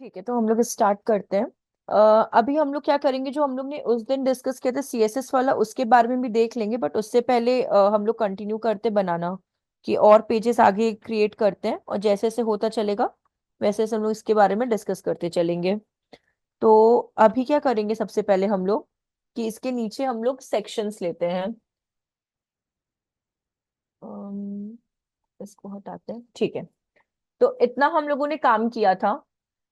ठीक है, तो हम लोग स्टार्ट करते हैं। अभी हम लोग क्या करेंगे, जो हम लोग ने उस दिन डिस्कस किया था सीएसएस वाला, उसके बारे में भी देख लेंगे। बट उससे पहले हम लोग कंटिन्यू करते बनाना, कि और पेजेस आगे क्रिएट करते हैं, और जैसे जैसे होता चलेगा वैसे वैसे हम लोग इसके बारे में डिस्कस करते चलेंगे। तो अभी क्या करेंगे, सबसे पहले हम लोग कि इसके नीचे हम लोग सेक्शंस लेते हैं। अम, इसको हटाते हैं, ठीक है। तो इतना हम लोगों ने काम किया था,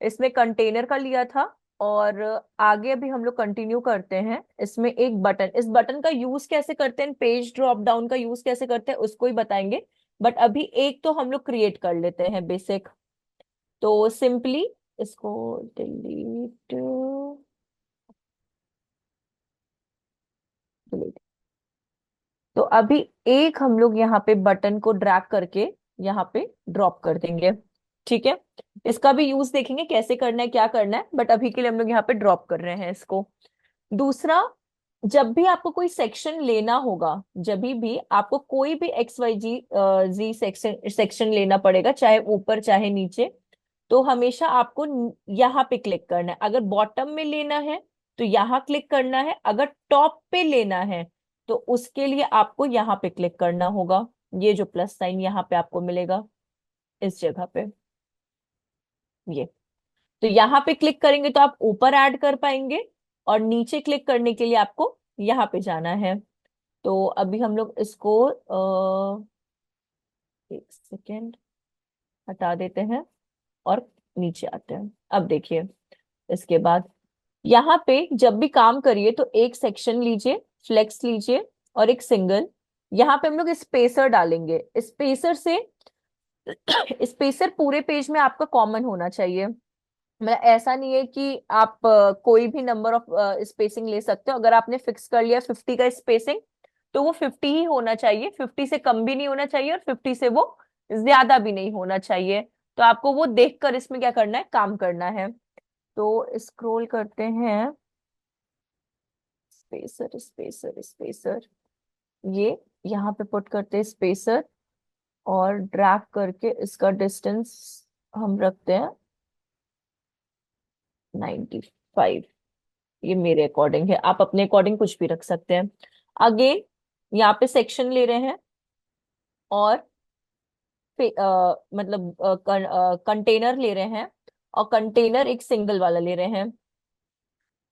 इसमें कंटेनर का लिया था। और आगे अभी हम लोग कंटिन्यू करते हैं। इसमें एक बटन, इस बटन का यूज कैसे करते हैं, पेज ड्रॉप डाउन का यूज कैसे करते हैं उसको ही बताएंगे। बट अभी एक तो हम लोग क्रिएट कर लेते हैं बेसिक। तो सिंपली इसको डिलीट, डिलीट। तो अभी एक हम लोग यहाँ पे बटन को ड्रैग करके यहाँ पे ड्रॉप कर देंगे। ठीक है, इसका भी यूज देखेंगे कैसे करना है, क्या करना है। बट अभी के लिए हम लोग यहाँ पे ड्रॉप कर रहे हैं इसको। दूसरा, जब भी आपको कोई सेक्शन लेना होगा, जब भी आपको कोई भी एक्स वाई जी जी सेक्शन सेक्शन लेना पड़ेगा, चाहे ऊपर चाहे नीचे, तो हमेशा आपको यहाँ पे क्लिक करना है। अगर बॉटम में लेना है तो यहाँ क्लिक करना है, अगर टॉप पे लेना है तो उसके लिए आपको यहाँ पे क्लिक करना होगा। ये जो प्लस साइन यहाँ पे आपको मिलेगा, इस जगह पे, ये। तो यहाँ पे क्लिक करेंगे तो आप ऊपर ऐड कर पाएंगे, और नीचे क्लिक करने के लिए आपको यहाँ पे जाना है। तो अभी हम लोग इसको एक सेकेंड हटा देते हैं और नीचे आते हैं। अब देखिए, इसके बाद यहाँ पे जब भी काम करिए तो एक सेक्शन लीजिए, फ्लेक्स लीजिए, और एक सिंगल। यहाँ पे हम लोग स्पेसर डालेंगे। स्पेसर से स्पेसर पूरे पेज में आपका कॉमन होना चाहिए। मतलब ऐसा नहीं है कि आप कोई भी नंबर ऑफ स्पेसिंग ले सकते हो। अगर आपने फिक्स कर लिया 50 का स्पेसिंग, तो वो 50 ही होना चाहिए। 50 से कम भी नहीं होना चाहिए, और 50 से वो ज्यादा भी नहीं होना चाहिए। तो आपको वो देखकर इसमें क्या करना है, काम करना है। तो स्क्रॉल करते हैं, स्पेसर स्पेसर स्पेसर, ये यहाँ पे पुट करते हैं स्पेसर, और ड्रैग करके इसका डिस्टेंस हम रखते हैं 95। ये मेरे अकॉर्डिंग है, आप अपने अकॉर्डिंग कुछ भी रख सकते हैं। अगेन यहाँ पे सेक्शन ले रहे हैं, और मतलब कंटेनर ले रहे हैं, और कंटेनर एक सिंगल वाला ले रहे हैं।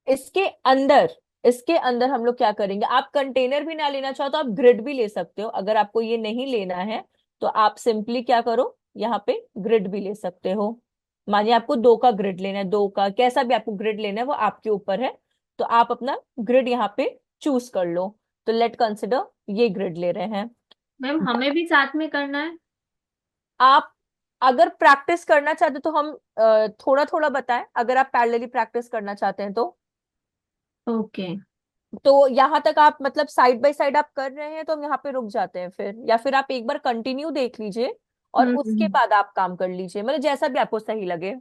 इसके अंदर इसके अंदर हम लोग क्या करेंगे, आप कंटेनर भी ना लेना चाहो तो आप ग्रिड भी ले सकते हो। अगर आपको ये नहीं लेना है तो आप सिंपली क्या करो, यहाँ पे ग्रिड भी ले सकते हो। मानिए आपको 2 का ग्रिड लेना है, 2 का कैसा भी आपको ग्रिड लेना है वो आपके ऊपर है। तो आप अपना ग्रिड यहाँ पे चूज कर लो। तो लेट कंसिडर ये ग्रिड ले रहे हैं। मैम हमें भी साथ में करना है। आप अगर प्रैक्टिस करना चाहते तो हम थोड़ा थोड़ा बताएं, अगर आप पैरेलली प्रैक्टिस करना चाहते हैं ओके। तो यहाँ तक आप मतलब साइड बाय साइड आप कर रहे हैं तो हम यहाँ पे रुक जाते हैं फिर, या फिर आप एक बार कंटिन्यू देख लीजिए और उसके हम्म। बाद आप काम कर लीजिए, मतलब जैसा भी आपको सही लगे।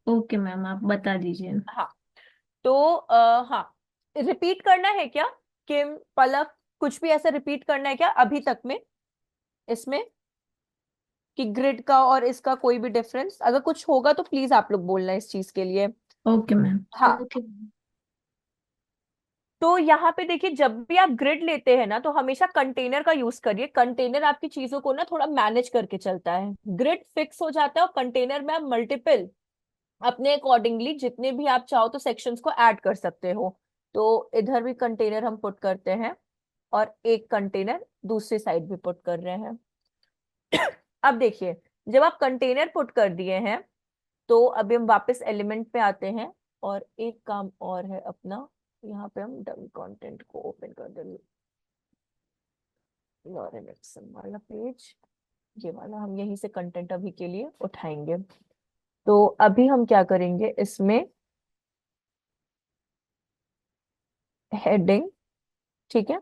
ओके मैम, आप बता दीजिए। हाँ, तो हाँ, रिपीट करना है क्या, किम, पलक, कुछ भी ऐसा रिपीट करना है क्या अभी तक में इसमें, कि ग्रिड का और इसका कोई भी डिफरेंस अगर कुछ होगा तो प्लीज आप लोग बोलना इस चीज के लिए। Okay ma'am. हाँ, तो यहाँ पे देखिए, जब भी आप ग्रिड लेते हैं ना तो हमेशा कंटेनर का यूज करिए। कंटेनर आपकी चीजों को ना थोड़ा मैनेज करके चलता है। ग्रिड फिक्स हो जाता है, और कंटेनर में आप मल्टीपल अपने अकॉर्डिंगली जितने भी आप चाहो तो सेक्शंस को ऐड कर सकते हो। तो इधर भी कंटेनर हम पुट करते हैं, और एक कंटेनर दूसरी साइड भी पुट कर रहे हैं। अब देखिए, जब आप कंटेनर पुट कर दिए हैं तो अभी हम वापस एलिमेंट पे आते हैं, और एक काम और है अपना। यहाँ पे हम डमी कंटेंट को ओपन कर देंगे, लॉरेन एक्सन वाला पेज, ये वाला हम यहीं से कंटेंट अभी के लिए उठाएंगे। तो अभी हम क्या करेंगे इसमें, हेडिंग, ठीक है,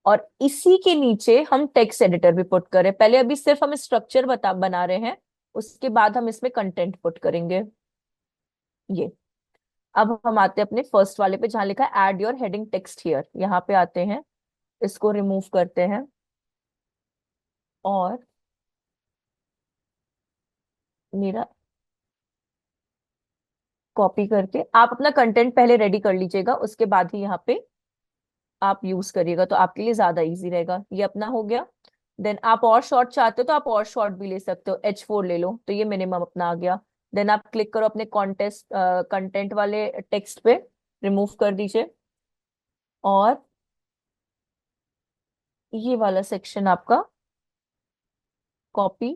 और इसी के नीचे हम टेक्स्ट एडिटर भी पुट करें। पहले अभी सिर्फ हम स्ट्रक्चर बना रहे हैं, उसके बाद हम इसमें कंटेंट पुट करेंगे। ये, अब हम आते हैं अपने फर्स्ट वाले पे जहां लिखा है add your heading text here, यहाँ पे आते हैं, इसको रिमूव करते हैं, और मेरा कॉपी करके आप अपना कंटेंट पहले रेडी कर लीजिएगा, उसके बाद ही यहाँ पे आप यूज करिएगा, तो आपके लिए ज्यादा इजी रहेगा। ये अपना हो गया। देन आप और शॉर्ट चाहते हो तो आप और शॉर्ट भी ले सकते हो, H4 ले लो, तो ये मिनिमम अपना आ गया। देन आप क्लिक करो अपने कॉन्टेस्ट कंटेंट वाले टेक्स्ट पे, रिमूव कर दीजिए, और ये वाला सेक्शन आपका कॉपी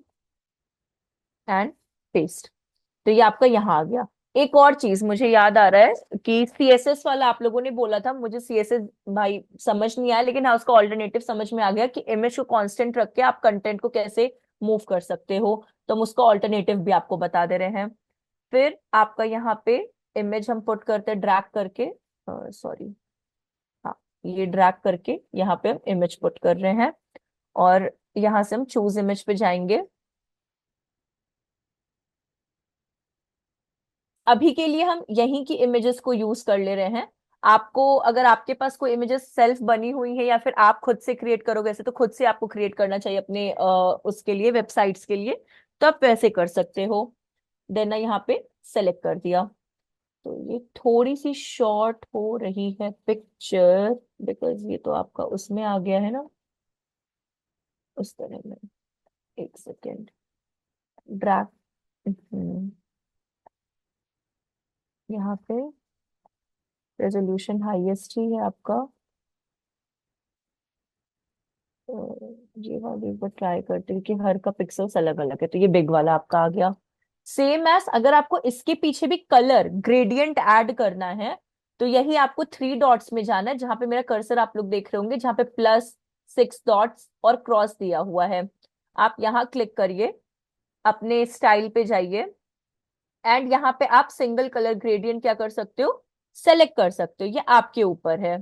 एंड पेस्ट। तो ये आपका यहाँ आ गया। एक और चीज मुझे याद आ रहा है कि CSS वाला आप लोगों ने बोला था, मुझे CSS भाई समझ नहीं आया, लेकिन हाँ उसका ऑल्टरनेटिव समझ में आ गया कि इमेज को कांस्टेंट रख के आप कंटेंट को कैसे मूव कर सकते हो। तो हम उसका ऑल्टरनेटिव भी आपको बता दे रहे हैं। फिर आपका यहाँ पे इमेज हम पुट करते हैं ड्रैग करके, सॉरी, हाँ, ये ड्रैग करके यहाँ पे हम इमेज पुट कर रहे हैं, और यहाँ से हम चूज इमेज पे जाएंगे। अभी के लिए हम यहीं की इमेजेस को यूज कर ले रहे हैं। आपको अगर आपके पास कोई इमेजेस सेल्फ बनी हुई है या फिर आप खुद से क्रिएट करोगे ऐसे, तो खुद से आपको क्रिएट करना चाहिए अपने उसके लिए, वेबसाइट्स के लिए, तो आप वैसे कर सकते हो। देन ना यहाँ पे सेलेक्ट कर दिया। तो ये थोड़ी सी शॉर्ट हो रही है पिक्चर, बिकॉज ये तो आपका उसमें आ गया है ना, उस तरह में। एक सेकेंड, ड्रैग, यहाँ पे रेजोल्यूशन हाईएस्ट ही है आपका। ये वाली एक बार ट्राई करते हैं कि हर का पिक्सल्स अलग अलग है, तो ये बिग वाला आपका आ गया। सेम एज अगर आपको इसके पीछे भी कलर ग्रेडियंट ऐड करना है, तो यही आपको 3 डॉट्स में जाना है, जहां पे मेरा कर्सर आप लोग देख रहे होंगे, जहां पे +6 डॉट्स और क्रॉस दिया हुआ है। आप यहाँ क्लिक करिए, अपने स्टाइल पे जाइए, एंड यहाँ पे आप सिंगल कलर ग्रेडियंट क्या कर सकते हो, सेलेक्ट कर सकते हो। ये आपके ऊपर है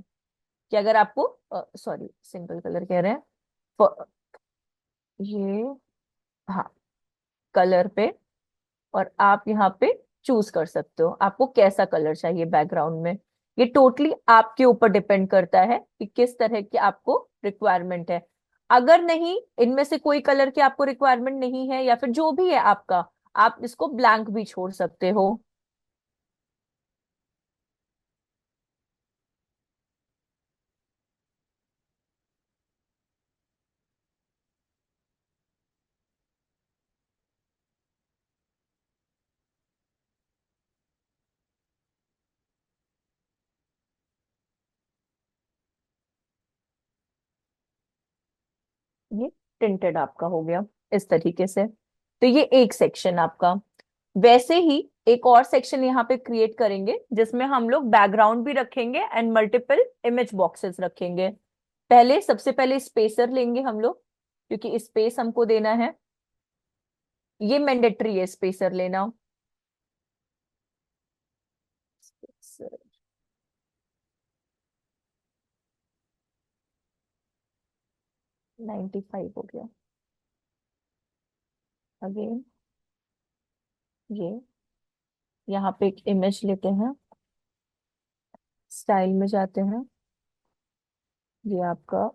कि अगर आपको, सॉरी, सिंगल कलर कह रहे हैं, ये, हाँ, कलर पे, और आप यहाँ पे चूज कर सकते हो आपको कैसा कलर चाहिए बैकग्राउंड में। ये टोटली आपके ऊपर डिपेंड करता है कि किस तरह की आपको रिक्वायरमेंट है। अगर नहीं, इनमें से कोई कलर की आपको रिक्वायरमेंट नहीं है, या फिर जो भी है आपका, आप इसको ब्लैंक भी छोड़ सकते हो। ये टिंटेड आपका हो गया इस तरीके से। तो ये एक सेक्शन आपका। वैसे ही एक और सेक्शन यहाँ पे क्रिएट करेंगे, जिसमें हम लोग बैकग्राउंड भी रखेंगे एंड मल्टीपल इमेज बॉक्सेस रखेंगे। पहले, सबसे पहले स्पेसर लेंगे हम लोग, क्योंकि स्पेस हमको देना है, ये मैंडेटरी है स्पेसर लेना। स्पेसर 95 हो गया। अगेन ये, यहाँ पे एक इमेज लेते हैं, स्टाइल में जाते हैं, ये आपका,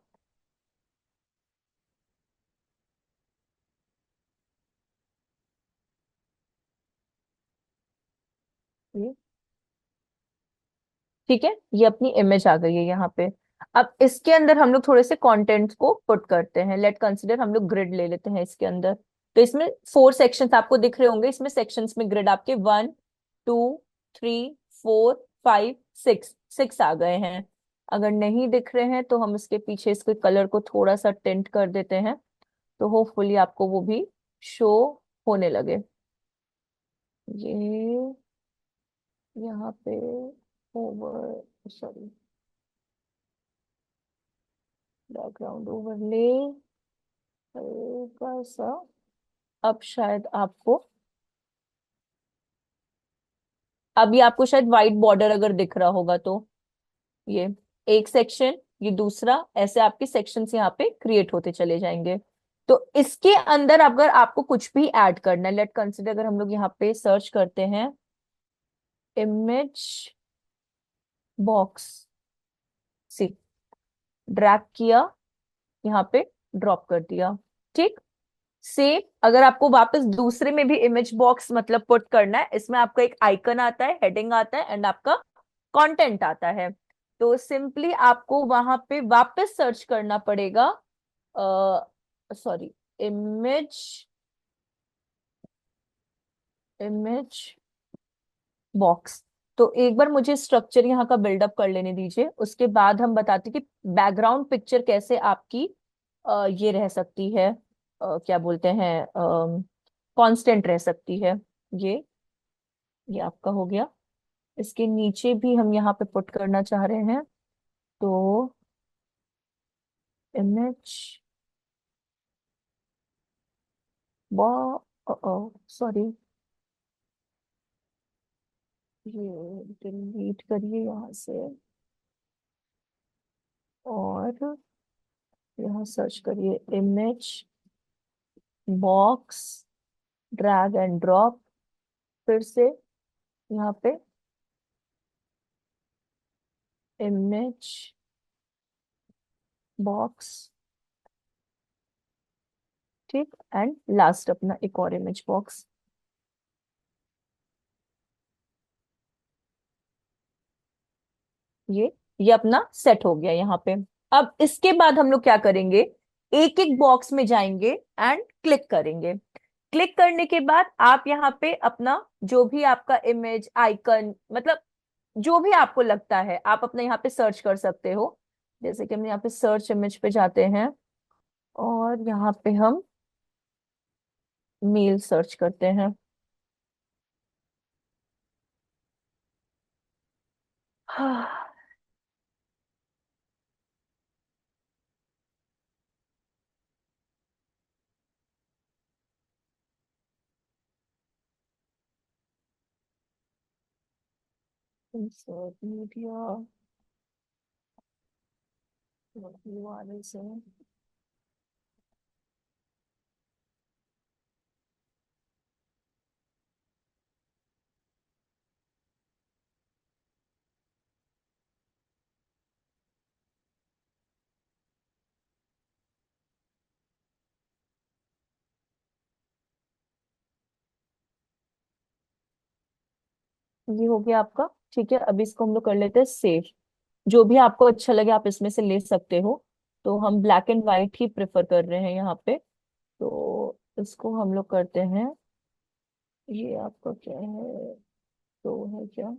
ये ठीक है, ये अपनी इमेज आ गई है यहाँ पे। अब इसके अंदर हम लोग थोड़े से कंटेंट्स को पुट करते हैं। लेट कंसिडर हम लोग ग्रिड ले लेते हैं इसके अंदर। तो इसमें 4 सेक्शंस आपको दिख रहे होंगे, इसमें सेक्शंस में ग्रिड आपके 1, 2, 3, 4, 5, 6 6 आ गए हैं। अगर नहीं दिख रहे हैं तो हम इसके पीछे इसके कलर को थोड़ा सा टिंट कर देते हैं, तो होपफुली आपको वो भी शो होने लगे। ये यहाँ पे ओवर, सॉरी, बैकग्राउंड ओवरले हल्का सा, अब शायद आपको, अभी आपको शायद व्हाइट बॉर्डर अगर दिख रहा होगा तो, ये एक सेक्शन, ये दूसरा, ऐसे आपके सेक्शंस यहाँ पे क्रिएट होते चले जाएंगे। तो इसके अंदर अगर आपको कुछ भी ऐड करना है, लेट कंसिडर अगर हम लोग यहाँ पे सर्च करते हैं इमेज बॉक्स, सी, ड्रैग किया, यहाँ पे ड्रॉप कर दिया, ठीक। सेम, अगर आपको वापस दूसरे में भी इमेज बॉक्स मतलब पुट करना है, इसमें आपका एक आइकन आता है, हेडिंग आता है एंड आपका कंटेंट आता है। तो सिंपली आपको वहां पे वापस सर्च करना पड़ेगा, सॉरी, इमेज, इमेज बॉक्स। तो एक बार मुझे स्ट्रक्चर यहाँ का बिल्डअप कर लेने दीजिए, उसके बाद हम बताते कि बैकग्राउंड पिक्चर कैसे आपकी ये रह सकती है, क्या बोलते हैं, कांस्टेंट रह सकती है। ये ये आपका हो गया। इसके नीचे भी हम यहाँ पे पुट करना चाह रहे हैं, तो इमेज सॉरी, ये डिलीट करिए यहाँ से, और यहाँ सर्च करिए image box, drag and drop, फिर से यहाँ पे इमेज बॉक्स, ठीक, एंड लास्ट अपना एक और इमेज बॉक्स। ये अपना सेट हो गया यहाँ पे। अब इसके बाद हम लोग क्या करेंगे, एक एक बॉक्स में जाएंगे एंड क्लिक करेंगे। क्लिक करने के बाद आप यहाँ पे अपना जो भी आपका इमेज आइकन, मतलब जो भी आपको लगता है आप अपना यहाँ पे सर्च कर सकते हो। जैसे कि हम यहाँ पे सर्च इमेज पे जाते हैं, और यहाँ पे हम मेल सर्च करते हैं। इंसर्ट मीडिया, यूआरएल से, ये हो गया आपका। ठीक है, अभी इसको हम लोग कर लेते हैं सेव। जो भी आपको अच्छा लगे आप इसमें से ले सकते हो। तो हम black and white he prefer कर रहे हैं यहाँ पे। तो इसको हम लोग करते हैं, ये आपका क्या है, तो है क्या,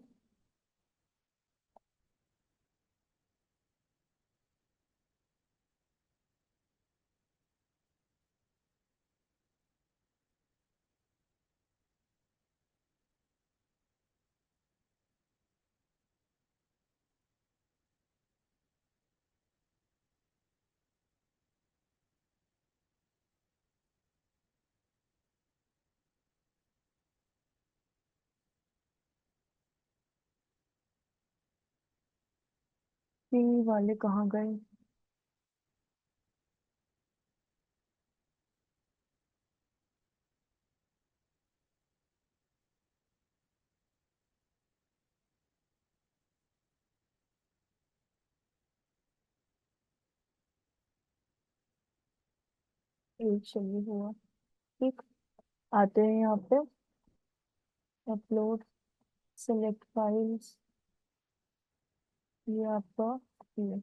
ये वाले कहाँ गए। ये चलिए हुआ। ठीक, आते हैं यहाँ पे, अपलोड, सेलेक्ट फाइल्स, ये आपका, ये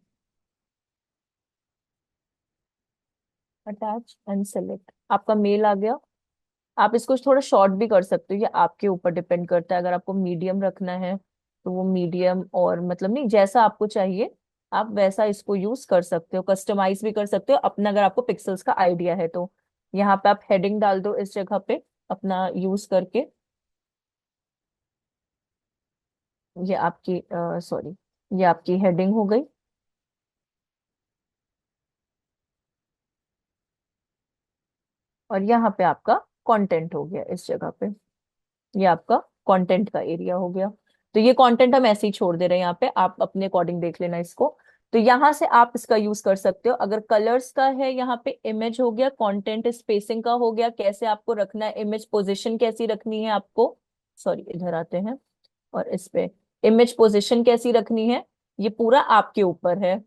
अटैच एंड सेलेक्ट, आपका मेल आ गया। आप इसको थोड़ा शॉर्ट भी कर सकते हो, ये आपके ऊपर डिपेंड करता है। अगर आपको मीडियम रखना है तो वो मीडियम, और मतलब नहीं, जैसा आपको चाहिए आप वैसा इसको यूज कर सकते हो, कस्टमाइज भी कर सकते हो अपना, अगर आपको पिक्सेल्स का आइडिया है तो। यहाँ पे आप हेडिंग डाल दो इस जगह पे अपना यूज करके। ये आपकी, सॉरी, ये आपकी हेडिंग हो गई। और यहाँ पे आपका कंटेंट हो गया इस जगह पे, ये आपका कंटेंट का एरिया हो गया। तो ये कंटेंट हम ऐसे ही छोड़ दे रहे हैं यहाँ पे, आप अपने अकॉर्डिंग देख लेना इसको। तो यहाँ से आप इसका यूज कर सकते हो। अगर कलर्स का है, यहाँ पे इमेज हो गया, कंटेंट स्पेसिंग का हो गया, कैसे आपको रखना है, इमेज पोजीशन कैसी रखनी है आपको, सॉरी इधर आते हैं, और इस पे इमेज पोजीशन कैसी रखनी है, ये पूरा आपके ऊपर है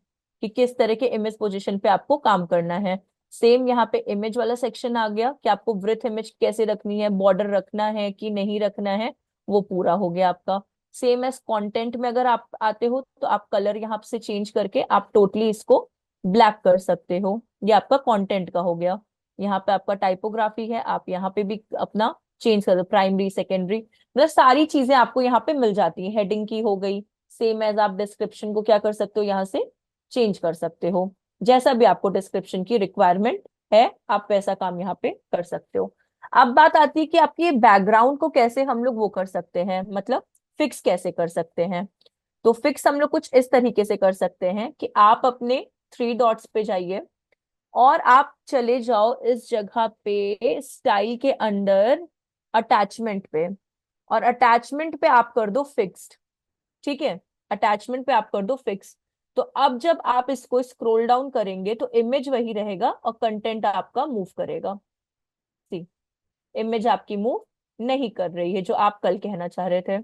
कि किस तरह के इमेज पोजीशन पे आपको काम करना है। सेम यहाँ पे इमेज वाला सेक्शन आ गया कि आपको विड्थ इमेज कैसे रखनी है, बॉर्डर रखना है कि नहीं रखना है, वो पूरा हो गया आपका। सेम एज कंटेंट में अगर आप आते हो तो आप कलर यहाँ से चेंज करके आप टोटली इसको ब्लैक कर सकते हो। ये आपका कंटेंट का हो गया। यहाँ पे आपका टाइपोग्राफी है, आप यहाँ पे भी अपना चेंज कर दो, प्राइमरी सेकेंडरी, मतलब सारी चीजें आपको यहाँ पे मिल जाती है। हेडिंग की हो गई, सेम एज आप डिस्क्रिप्शन को क्या कर सकते हो, यहाँ से चेंज कर सकते हो। जैसा भी आपको डिस्क्रिप्शन की रिक्वायरमेंट है आप वैसा काम यहाँ पे कर सकते हो। अब बात आती है कि आपकी बैकग्राउंड को कैसे हम लोग वो कर सकते हैं, मतलब फिक्स कैसे कर सकते हैं। तो फिक्स हम लोग कुछ इस तरीके से कर सकते हैं कि आप अपने थ्री डॉट्स पे जाइए और आप चले जाओ इस जगह पे स्टाइल के अंडर अटैचमेंट पे, और अटैचमेंट पे आप कर दो फिक्स्ड। ठीक है, अटैचमेंट पे आप कर दो फिक्स। तो अब जब आप इसको स्क्रॉल डाउन करेंगे तो इमेज वही रहेगा और कंटेंट आपका मूव करेगा। सी, इमेज आपकी मूव नहीं कर रही है जो आप कल कहना चाह रहे थे।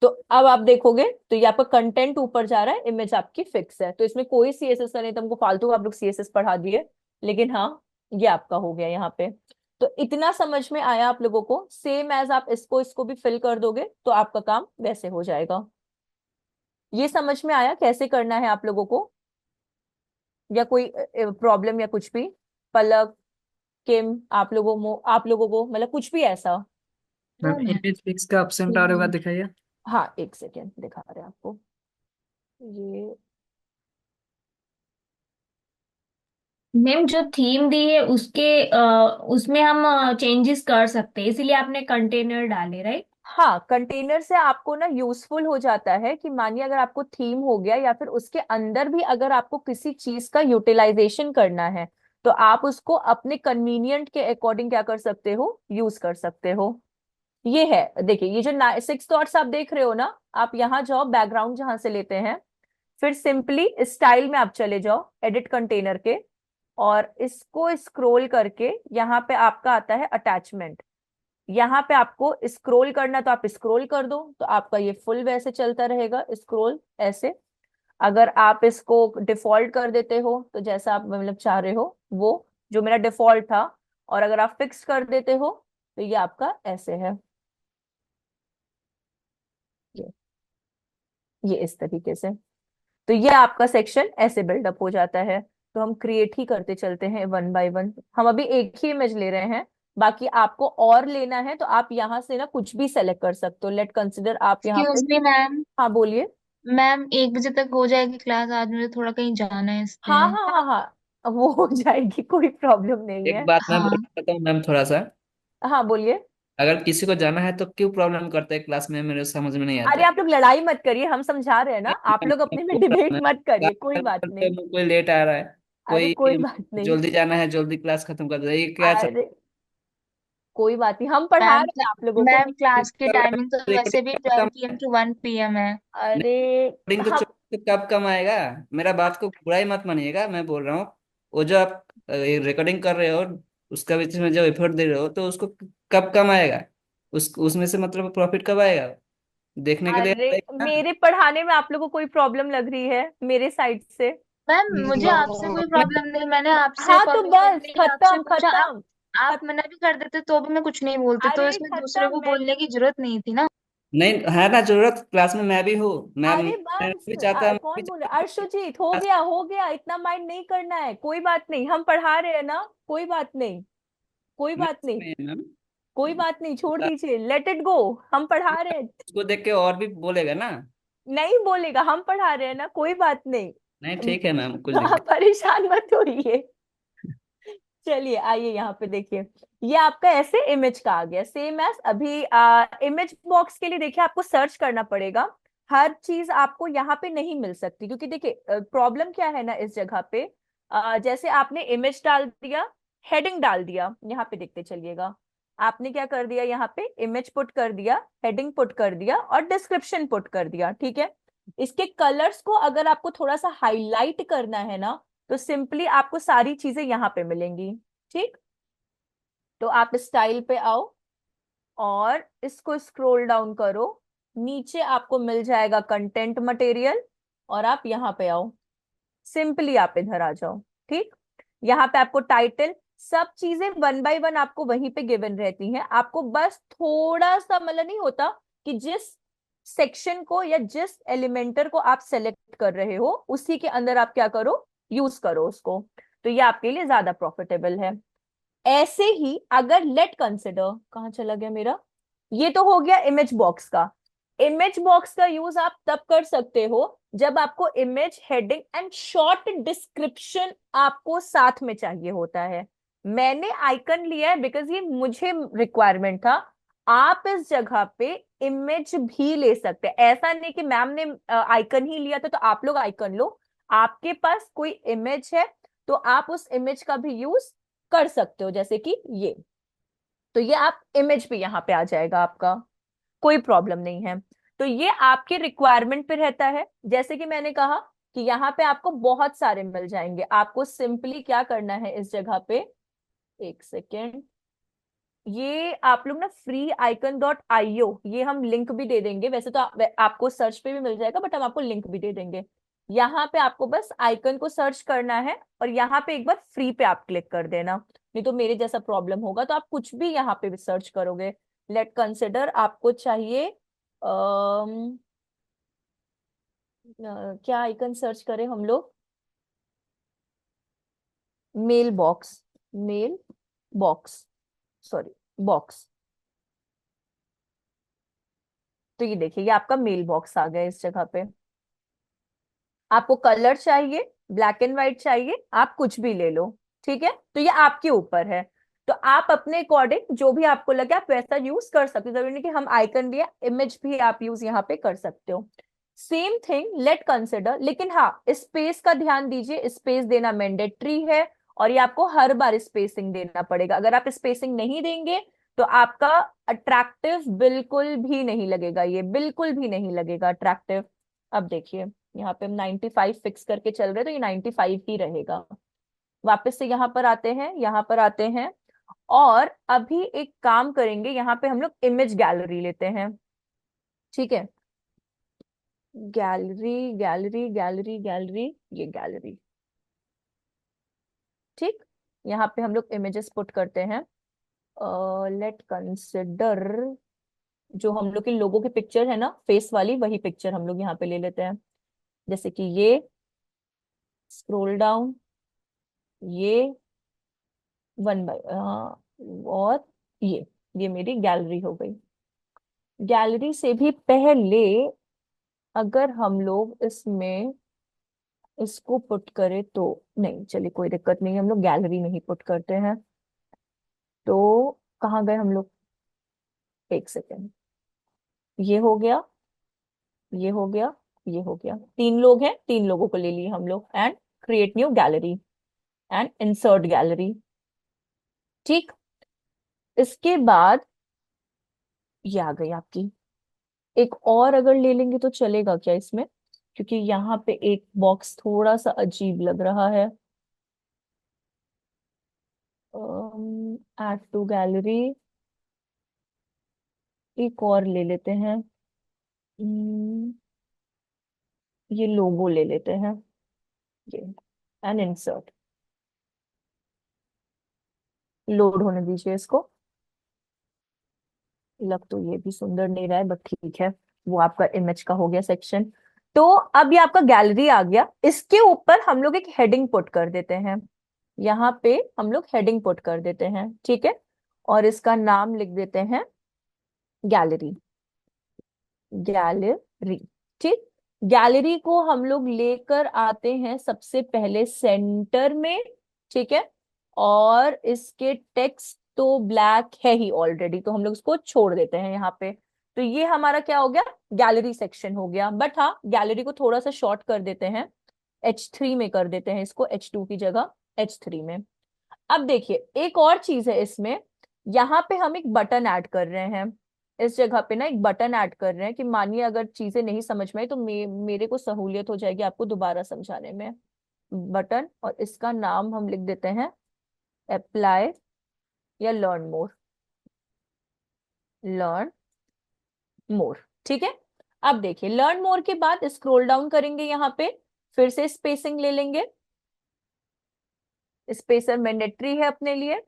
तो अब आप देखोगे तो ये आपका कंटेंट ऊपर जा रहा है, इमेज आपकी फिक्स है। तो इसमें कोई सीएसएस नहीं, तुमको फालतू आप लोग सीएसएस पढ़ा दिए, लेकिन हाँ ये आपका हो गया यहाँ पे। तो इतना समझ में आया आप लोगों को। सेम एज आप इसको इसको भी फिल कर दोगे तो आपका काम वैसे हो जाएगा। ये समझ में आया कैसे करना है आप लोगों को, या कोई प्रॉब्लम या कुछ भी। पलक, किम, आप लोगों को मतलब कुछ भी ऐसा। मैम इमेज फिक्स का ऑप्शन और एक बार दिखाइए। हाँ एक सेकेंड दिखा रहे हैं आपको। ये मैम जो थीम दी है उसके उसमें हम चेंजेस कर सकते हैं, इसीलिए आपने कंटेनर डाले, राइट? हाँ, कंटेनर से आपको ना यूजफुल हो जाता है कि मानिए अगर आपको थीम हो गया या फिर उसके अंदर भी अगर आपको किसी चीज का यूटिलाइजेशन करना है तो आप उसको अपने कन्वीनियंट के अकॉर्डिंग क्या कर सकते हो, यूज कर सकते हो। ये है, देखिए ये जो सिक्स डॉट्स आप देख रहे हो ना, आप यहाँ जाओ, बैकग्राउंड जहां से लेते हैं, फिर सिंपली स्टाइल में आप चले जाओ एडिट कंटेनर के, और इसको स्क्रॉल करके यहाँ पे आपका आता है अटैचमेंट। यहाँ पे आपको स्क्रॉल करना तो आप स्क्रॉल कर दो तो आपका ये फुल वैसे चलता रहेगा स्क्रॉल ऐसे। अगर आप इसको डिफॉल्ट कर देते हो तो जैसा आप मतलब चाह रहे हो वो, जो मेरा डिफॉल्ट था, और अगर आप फिक्स कर देते हो तो ये आपका ऐसे है। ये ये इस तरीके से। तो ये आपका सेक्शन ऐसे बिल्डअप हो जाता है। तो हम क्रिएट ही करते चलते हैं वन बाय वन। हम अभी एक ही इमेज ले रहे हैं, बाकी आपको और लेना है तो आप यहाँ से ना कुछ भी सेलेक्ट कर सकते हो। लेट कंसिडर आप यहाँ पे। Excuse me ma'am. हाँ बोलिए। मैम 1 बजे तक हो जाएगी क्लास, आज मुझे थोड़ा कहीं जाना है हाँ इसलिए। हाँ हाँ हाँ, वो हो जाएगी, कोई प्रॉब्लम नहीं एक है। बात मैं बोल हाँ सकता हूँ मैम थोड़ा सा। हाँ बोलिए। अगर किसी को जाना है तो क्यों प्रॉब्लम करते हैं क्लास में, मेरे समझ में नहीं आता अरे है। आप लोग लड़ाई मत करिए, हम समझा रहे हैं ना, आप लोग अपने में बोल रहा हूँ डिबेट मैं, मत करिए, कोई क्लास बात करते नहीं। हैं, कोई लेट आ रहा है, अरे कोई कोई बात नहीं। जल्दी जाना है, जल्दी क्लास खत्म कर दे, ये क्या चल अरे कोई बात नहीं, हम पढ़ा मैम। रहे हैं आप लोगों को। मैम क्लास की कर रहा है? टाइमिंग तो रिकॉर्डिंग वैसे भी कब 12 PM to 1 PM है। अरे रिकॉर्डिंग तो हम कब कम आएगा। मेरा बात को बुरा ही मत मानिएगा, मैं बोल रहा हूँ वो जो आप रिकॉर्डिंग कर रहे हो, उसका बीच में जो एफर्ट दे रहे हो तो उसको कब कम आएगा, उसमें से मतलब प्रॉफिट कब आएगा, देखने के लिए अरे आएगा ना। मेरे पढ़ाने में आप लोगों को कोई प्रॉब्लम लग रही है मेरे साइड से? मैम मुझे आपसे नो, कोई प्रॉब्लम नहीं, मैंने आपसे हाँ तो परमिशन बस ली, आपसे खत्म पूछा। आप खत्म। आप खत, मना भी कर देते तो भी मैं कुछ नहीं बोलती, तो अरे इसमें दूसरे खत्म को मैं। बोलने की जरूरत नहीं थी ना। नहीं है ना जरूरत, क्लास में मैं भी हूँ, मैं अरे बस भी चाहता, मैं भी कौन बोल रहा है, चाहता अर्शुजीत, हो गया, इतना माइंड नहीं करना है, कोई बात नहीं, हम पढ़ा रहे हैं ना, कोई बात नहीं, कोई बात नहीं, मैम कोई बात नहीं, छोड़ दीजिए, लेट इट गो। हम पढ़ा रहे हैं। उसको देख के और भी बोलेगा ना। नहीं बोलेगा, हम पढ़ा रहे हैं ना, कोई बात नहीं। नहीं ठीक है मैम, कुछ आप दिक्कत। परेशान मत होइए। चलिए आइए यहाँ पे देखिए, ये आपका ऐसे इमेज का आ गया सेम एज अभी। इमेज बॉक्स के लिए देखिए आपको सर्च करना पड़ेगा, हर चीज आपको यहाँ पे नहीं मिल सकती, क्योंकि देखिए प्रॉब्लम क्या है ना इस जगह पे। जैसे आपने इमेज डाल दिया, हेडिंग डाल दिया, यहाँ पे देखते चलिएगा, आपने क्या कर दिया, यहाँ पे इमेज पुट कर दिया, हेडिंग पुट कर दिया और डिस्क्रिप्शन पुट कर दिया, ठीक है। इसके कलर्स को अगर आपको थोड़ा सा हाईलाइट करना है ना तो सिंपली आपको सारी चीजें यहाँ पे मिलेंगी। ठीक, तो आप स्टाइल पे आओ और इसको स्क्रॉल डाउन करो, नीचे आपको मिल जाएगा कंटेंट मटेरियल, और आप यहाँ पे आओ, सिंपली आप इधर आ जाओ। ठीक, यहाँ पे आपको टाइटल, सब चीजें वन बाय वन आपको वहीं पे गिवन रहती हैं। आपको बस थोड़ा सा मतलब नहीं होता कि जिस सेक्शन को या जिस एलिमेंटर को आप सेलेक्ट कर रहे हो उसी के अंदर आप क्या करो, यूज करो उसको। तो ये आपके लिए ज्यादा प्रॉफिटेबल है। ऐसे ही अगर लेट कंसिडर, कहाँ चला गया मेरा, ये तो हो गया इमेज बॉक्स का। इमेज बॉक्स का यूज आप तब कर सकते हो जब आपको image, heading and short description आपको साथ में चाहिए होता है। मैंने आइकन लिया है बिकॉज ये मुझे रिक्वायरमेंट था। आप इस जगह पे इमेज भी ले सकते हैं, ऐसा नहीं कि मैम ने आइकन ही लिया था तो आप लोग आइकन लो। आपके पास कोई इमेज है तो आप उस इमेज का भी यूज कर सकते हो, जैसे कि ये। तो ये आप इमेज भी यहाँ पे आ जाएगा आपका, कोई प्रॉब्लम नहीं है। तो ये आपके रिक्वायरमेंट पे रहता है। जैसे कि मैंने कहा कि यहाँ पे आपको बहुत सारे मिल जाएंगे, आपको सिंपली क्या करना है इस जगह पे, एक सेकेंड, ये आप लोग ना freeicon.io, ये हम लिंक भी दे देंगे। वैसे तो आपको सर्च पे भी मिल जाएगा बट हम आपको लिंक भी दे देंगे। यहाँ पे आपको बस आइकन को सर्च करना है और यहाँ पे एक बार फ्री पे आप क्लिक कर देना, नहीं तो मेरे जैसा प्रॉब्लम होगा तो आप कुछ भी यहाँ पे भी सर्च करोगे। लेट कंसिडर आपको चाहिए क्या आइकन सर्च करें हम लोग, mail box, mail box, sorry box. तो ये देखिए, ये आपका मेल बॉक्स आ गया इस जगह पे। आपको कलर चाहिए, ब्लैक एंड व्हाइट चाहिए, आप कुछ भी ले लो, ठीक है। तो ये आपके ऊपर है। तो आप अपने अकॉर्डिंग जो भी आपको लगे आप वैसा यूज कर सकते हो। जरूरी नहीं कि हम आइकन दिया, इमेज भी आप यूज यहाँ पे कर सकते हो। सेम थिंग लेट कंसिडर, लेकिन हाँ स्पेस का ध्यान दीजिए, स्पेस देना मैंडेटरी है और ये आपको हर बार स्पेसिंग देना पड़ेगा। अगर आप स्पेसिंग नहीं देंगे तो आपका अट्रैक्टिव बिल्कुल भी नहीं लगेगा, ये बिल्कुल भी नहीं लगेगा अट्रैक्टिव। अब देखिए, यहाँ पे हम 95 फिक्स करके चल रहे हैं तो ये 95 ही रहेगा। वापस से यहाँ पर आते हैं, यहाँ पर आते हैं और अभी एक काम करेंगे, यहाँ पे हम लोग इमेज गैलरी लेते हैं, ठीक है। गैलरी गैलरी गैलरी गैलरी, ये गैलरी, ठीक। यहाँ पे हम लोग इमेजेस पुट करते हैं। लेट कंसिडर, जो हम लोग के लोगों की पिक्चर है ना फेस वाली, वही पिक्चर हम लोग यहाँ पे ले लेते हैं। जैसे कि ये, स्क्रोल डाउन, ये वन बाय, और ये मेरी गैलरी हो गई। गैलरी से भी पहले अगर हम लोग इसमें इसको पुट करें तो, नहीं चलिए कोई दिक्कत नहीं, हम लोग गैलरी में ही पुट करते हैं। तो कहाँ गए हम लोग, एक सेकेंड, ये हो गया, ये हो गया, ये हो गया। तीन लोग हैं, तीन लोगों को ले लिए हम लोग and create new gallery and insert gallery, ठीक। इसके बाद ये आ गई आपकी। एक और अगर ले लेंगे तो चलेगा क्या इसमें, क्योंकि यहाँ पे एक बॉक्स थोड़ा सा अजीब लग रहा है। ऐड टू गैलरी, एक और ले लेते हैं। हम्म, ये लोगो ले लेते हैं, ये एंड इंसर्ट। लोड होने दीजिए इसको। लग तो ये भी सुंदर नहीं रहा है बट ठीक है, वो आपका इमेज का हो गया सेक्शन। तो अब ये आपका गैलरी आ गया, इसके ऊपर हम लोग एक हेडिंग पुट कर देते हैं। यहाँ पे हम लोग हेडिंग पुट कर देते हैं, ठीक है। और इसका नाम लिख देते हैं गैलरी, गैलरी, ठीक। गैलरी को हम लोग लेकर आते हैं सबसे पहले सेंटर में, ठीक है। और इसके टेक्स्ट तो ब्लैक है ही ऑलरेडी, तो हम लोग इसको छोड़ देते हैं यहाँ पे। तो ये हमारा क्या हो गया, गैलरी सेक्शन हो गया। बट हाँ, गैलरी को थोड़ा सा शॉर्ट कर देते हैं, H3 में कर देते हैं इसको, H2 की जगह H3 में। अब देखिए एक और चीज है इसमें, यहाँ पे हम एक बटन ऐड कर रहे हैं। इस जगह पे ना एक बटन ऐड कर रहे हैं कि मानिए अगर चीजें नहीं समझ में आई तो मेरे को सहूलियत हो जाएगी आपको दोबारा समझाने में। बटन, और इसका नाम हम लिख देते हैं अप्लाई या लर्न मोर, लर्न मोर, ठीक है। अब देखिए लर्न मोर के बाद स्क्रॉल डाउन करेंगे, यहाँ पे फिर से स्पेसिंग ले लेंगे, स्पेसर मैंडेटरी है अपने लिए।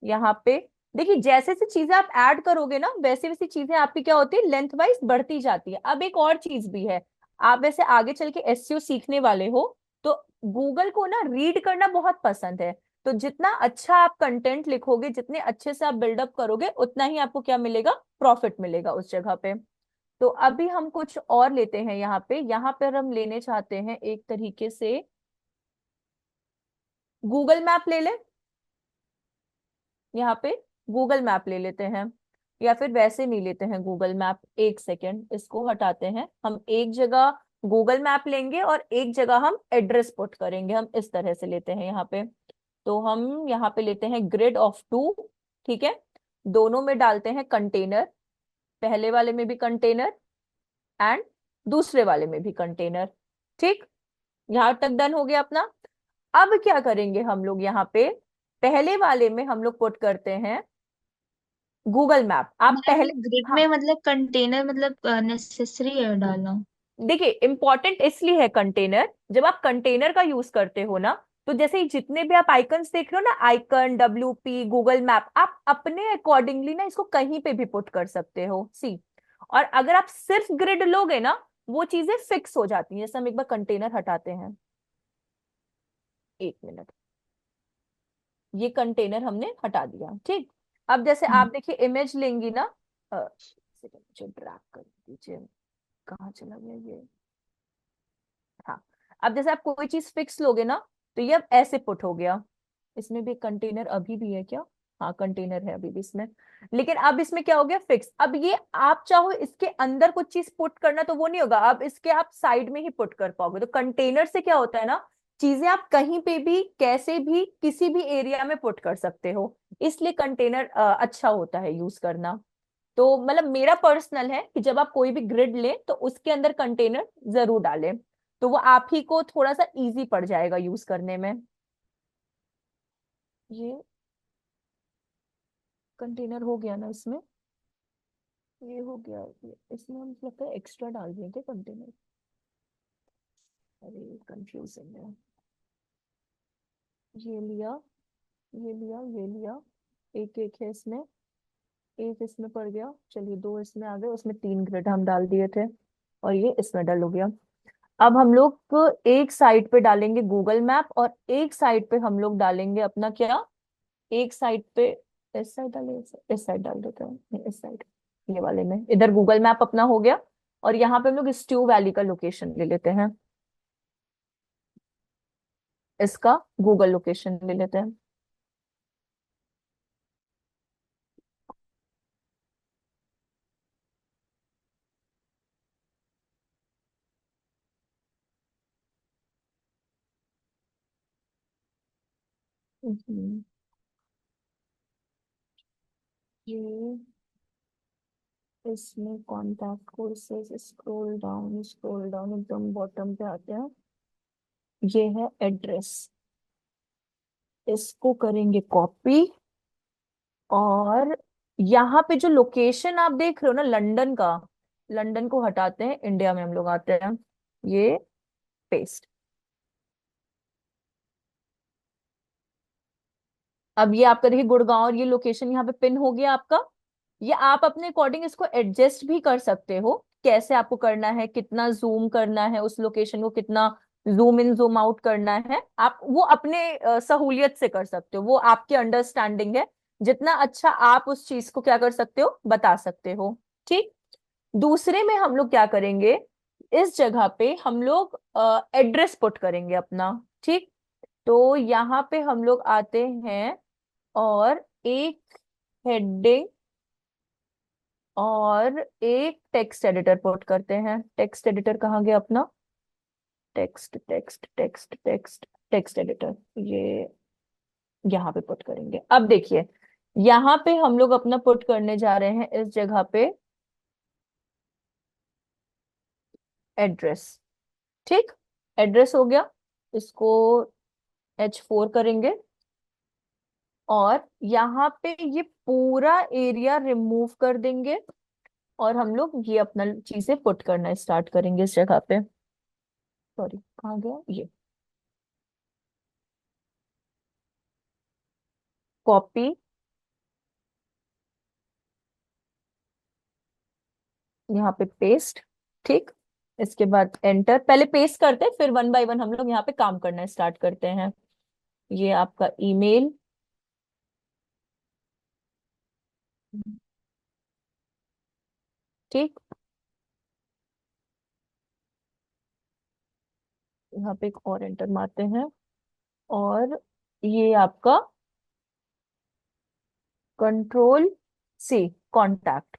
यहाँ पे देखिए, जैसे जैसे चीजें आप ऐड करोगे ना, वैसे वैसी चीजें आपकी क्या होती है, लेंथ वाइज बढ़ती जाती है। अब एक और चीज भी है, आप वैसे आगे चल के एसईओ सीखने वाले हो, तो गूगल को ना रीड करना बहुत पसंद है। तो जितना अच्छा आप कंटेंट लिखोगे, जितने अच्छे से आप बिल्डअप करोगे, उतना ही आपको क्या मिलेगा, प्रॉफिट मिलेगा उस जगह पे। तो अभी हम कुछ और लेते हैं यहाँ पर हम लेने चाहते हैं एक तरीके से गूगल मैप ले ले। यहाँ पे गूगल मैप ले लेते हैं, या फिर वैसे नहीं लेते हैं गूगल मैप। एक सेकेंड, इसको हटाते हैं। हम एक जगह गूगल मैप लेंगे और एक जगह हम एड्रेस पुट करेंगे। हम इस तरह से लेते हैं यहाँ पे। तो हम यहाँ पे लेते हैं ग्रिड ऑफ 2। ठीक है, दोनों में डालते हैं कंटेनर, पहले वाले में भी कंटेनर एंड दूसरे वाले में भी कंटेनर। ठीक, यहां तक डन हो गया अपना। अब क्या करेंगे हम लोग, यहाँ पे पहले वाले में हम लोग पुट करते हैं गूगल मैप। आप मैम पहले, ये ग्रिड हाँ में मतलब कंटेनर मतलब नेसेसरी है डालना? देखिए, इंपॉर्टेंट इसलिए है कंटेनर, जब आप कंटेनर का यूज करते हो ना, तो जैसे ही जितने भी आप आइकन्स देख रहे हो ना, आइकन, WP, गूगल मैप, आप अपने अकॉर्डिंगली ना इसको कहीं पे भी पुट कर सकते हो, सी। और अगर आप सिर्फ ग्रिड लोगे ना, वो चीजें फिक्स हो जाती हैं। जैसे हम एक बार कंटेनर हटाते हैं, एक मिनट, ये कंटेनर हमने हटा दिया। ठीक, अब जैसे आप देखिए इमेज लेंगी ना, मुझे ड्रैग कर दीजिए, कहाँ चला गया ये। हाँ, अब जैसे आप कोई चीज फिक्स लोगे ना, तो ये अब ऐसे पुट हो गया। इसमें भी कंटेनर अभी भी है क्या? हाँ, कंटेनर है अभी भी इसमें, लेकिन अब इसमें क्या हो गया, फिक्स। अब ये आप चाहो इसके अंदर कुछ चीज पुट करना, तो वो नहीं होगा, अब इसके आप साइड में ही पुट कर पाओगे। तो कंटेनर से क्या होता है ना, चीजें आप कहीं पे भी, कैसे भी, किसी भी एरिया में पुट कर सकते हो। इसलिए कंटेनर अच्छा होता है यूज करना। तो मतलब मेरा पर्सनल है कि जब आप कोई भी ग्रिड लें, तो उसके अंदर कंटेनर जरूर डालें, तो वो आप ही को थोड़ा सा इजी पड़ जाएगा यूज करने में। ये कंटेनर हो गया ना इसमें, ये हो गया। ये इसमें हम लगता है एक्स्ट्रा डाल दिए थे कंटेनर, अरे कंफ्यूजिंग है। ये लिया, ये लिया, ये लिया, एक एक है इसमें, एक इसमें पड़ गया, चलिए दो इसमें आ गए, उसमें 3 ग्रिड हम डाल दिए थे, और ये इसमें डल हो गया। अब हम लोग एक साइड पे डालेंगे गूगल मैप, और एक साइड पे हम लोग डालेंगे अपना क्या, एक साइड पे, इस साइड डाले, इस साइड डाल देते हैं, नहीं, इस साइड, ये वाले में। इधर गूगल मैप अपना हो गया, और यहाँ पे हम लोग स्ट्यू वैली का लोकेशन ले लेते हैं, इसका गूगल लोकेशन ले लेते हैं। हम्म, ये इसमें कॉन्टैक्ट कोर्सेज, स्क्रॉल डाउन एकदम बॉटम पे आते हैं, ये है एड्रेस, इसको करेंगे कॉपी। और यहाँ पे जो लोकेशन आप देख रहे हो ना लंदन का, लंदन को हटाते हैं, इंडिया में हम लोग आते हैं, ये पेस्ट। अब ये आपका देखिए गुड़गांव, और ये लोकेशन यहाँ पे पिन हो गया आपका। ये आप अपने अकॉर्डिंग इसको एडजस्ट भी कर सकते हो, कैसे आपको करना है, कितना जूम करना है उस लोकेशन को, कितना जूम इन जूम आउट करना है, आप वो अपने सहूलियत से कर सकते हो, वो आपकी अंडरस्टैंडिंग है। जितना अच्छा आप उस चीज को क्या कर सकते हो, बता सकते हो। ठीक, दूसरे में हम लोग क्या करेंगे, इस जगह पे हम लोग एड्रेस पुट करेंगे अपना। ठीक, तो यहाँ पे हम लोग आते हैं, और एक हेडिंग और एक टेक्स्ट एडिटर पुट करते हैं। टेक्स्ट एडिटर कहाँ गया अपना, text text text text text editor, ये यहाँ पे पुट करेंगे। अब देखिए, यहाँ पे हम लोग अपना पुट करने जा रहे हैं इस जगह पे एड्रेस। ठीक, एड्रेस हो गया, इसको H4 करेंगे, और यहाँ पे ये पूरा एरिया रिमूव कर देंगे, और हम लोग ये अपना चीजें पुट करना स्टार्ट करेंगे इस जगह पे। सॉरी, कहाँ गया ये, कॉपी, यहाँ पे पेस्ट। ठीक, इसके बाद एंटर। पहले पेस्ट करते हैं, फिर वन बाय वन हम लोग यहाँ पे काम करना स्टार्ट करते हैं। ये आपका ईमेल, ठीक, यहाँ पे एक और एंटर मारते हैं। और ये आपका कंट्रोल सी, कॉन्टैक्ट।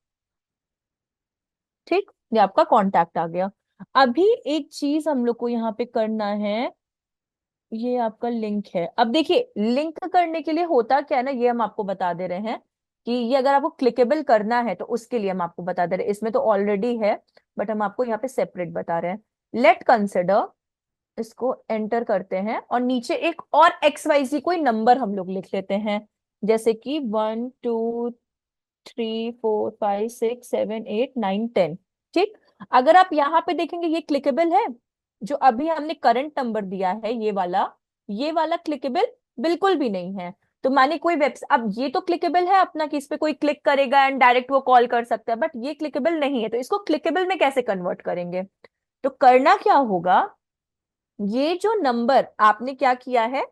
ठीक, ये आपका कॉन्टैक्ट आ गया। अभी एक चीज हम लोग को यहाँ पे करना है, ये आपका लिंक है। अब देखिए, लिंक करने के लिए होता क्या है ना, ये हम आपको बता दे रहे हैं कि ये अगर आपको क्लिकेबल करना है तो उसके लिए हम आपको बता दे रहे हैं। इसमें तो ऑलरेडी है, बट हम आपको यहाँ पे सेपरेट बता रहे हैं। लेट कंसिडर, इसको एंटर करते हैं और नीचे एक और एक्स वाई जी कोई नंबर हम लोग लिख लेते हैं, जैसे कि 1 2 3 4 5 6 7 8 9 10। ठीक, अगर आप यहाँ पे देखेंगे ये क्लिकेबल है। जो अभी हमने करंट नंबर दिया है ये वाला क्लिकेबल बिल्कुल भी नहीं है। तो माने कोई वेबसाइट, अब ये तो क्लिकेबल है अपना कि इस पे कोई क्लिक करेगा एंड डायरेक्ट वो कॉल कर सकता है, बट ये क्लिकेबल नहीं है। तो इसको क्लिकेबल में कैसे कन्वर्ट करेंगे? तो करना क्या होगा, ये जो नंबर आपने क्या किया है,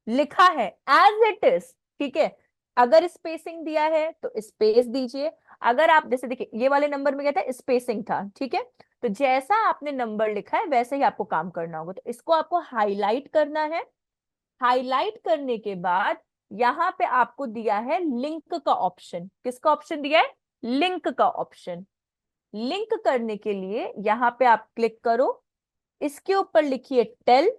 लिखा है एज इट इज। ठीक है, अगर स्पेसिंग दिया है तो स्पेस दीजिए। अगर आप जैसे देखिए, ये वाले नंबर में क्या था, स्पेसिंग था। ठीक है, तो जैसा आपने नंबर लिखा है वैसे ही आपको काम करना होगा। तो इसको आपको हाईलाइट करना है। हाईलाइट करने के बाद यहां पे आपको दिया है लिंक का ऑप्शन। किसका ऑप्शन दिया है? लिंक का ऑप्शन। लिंक करने के लिए यहां पे आप क्लिक करो, इसके ऊपर लिखिए टेल,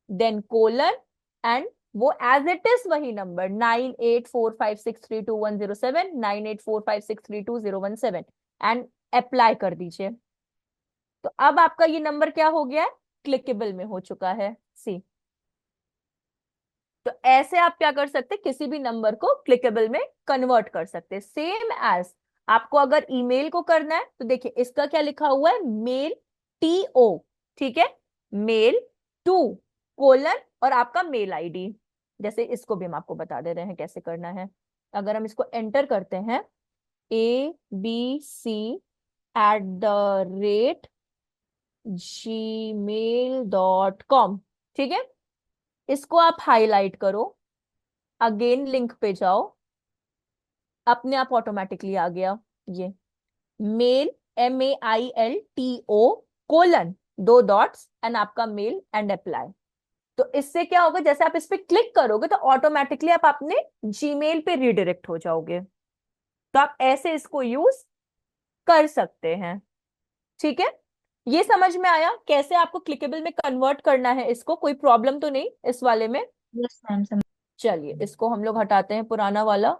देन कोलन, एंड वो एज इट इज वही नंबर 9845632107, 9845632017, एंड अप्लाई कर दीजिए। तो अब आपका ये नंबर क्या हो गया है? क्लिकेबल में हो चुका है। सी, तो ऐसे आप क्या कर सकते हैं, किसी भी नंबर को क्लिकेबल में कन्वर्ट कर सकते हैं। सेम एज आपको अगर ईमेल को करना है तो देखिए, इसका क्या लिखा हुआ है, मेल, TO। ठीक है, मेल टू, कोलन, और आपका मेल आईडी। जैसे इसको भी हम आपको बता दे रहे हैं कैसे करना है। अगर हम इसको एंटर करते हैं, abc@gmail.com। ठीक है, इसको आप हाईलाइट करो, अगेन लिंक पे जाओ, अपने आप ऑटोमेटिकली आ गया ये mail, MAILTO, colon, 2 dots, and आपका मेल, एंड अप्लाई। तो इससे क्या होगा, जैसे आप इस पे क्लिक करोगे तो ऑटोमेटिकली आप अपने जीमेल पे रिडायरेक्ट हो जाओगे। तो आप ऐसे इसको यूज कर सकते हैं। ठीक है, ये समझ में आया कैसे आपको क्लिकेबल में कन्वर्ट करना है? इसको कोई प्रॉब्लम तो नहीं इस वाले में? यस मैम, समझ। चलिए, इसको हम लोग हटाते हैं, पुराना वाला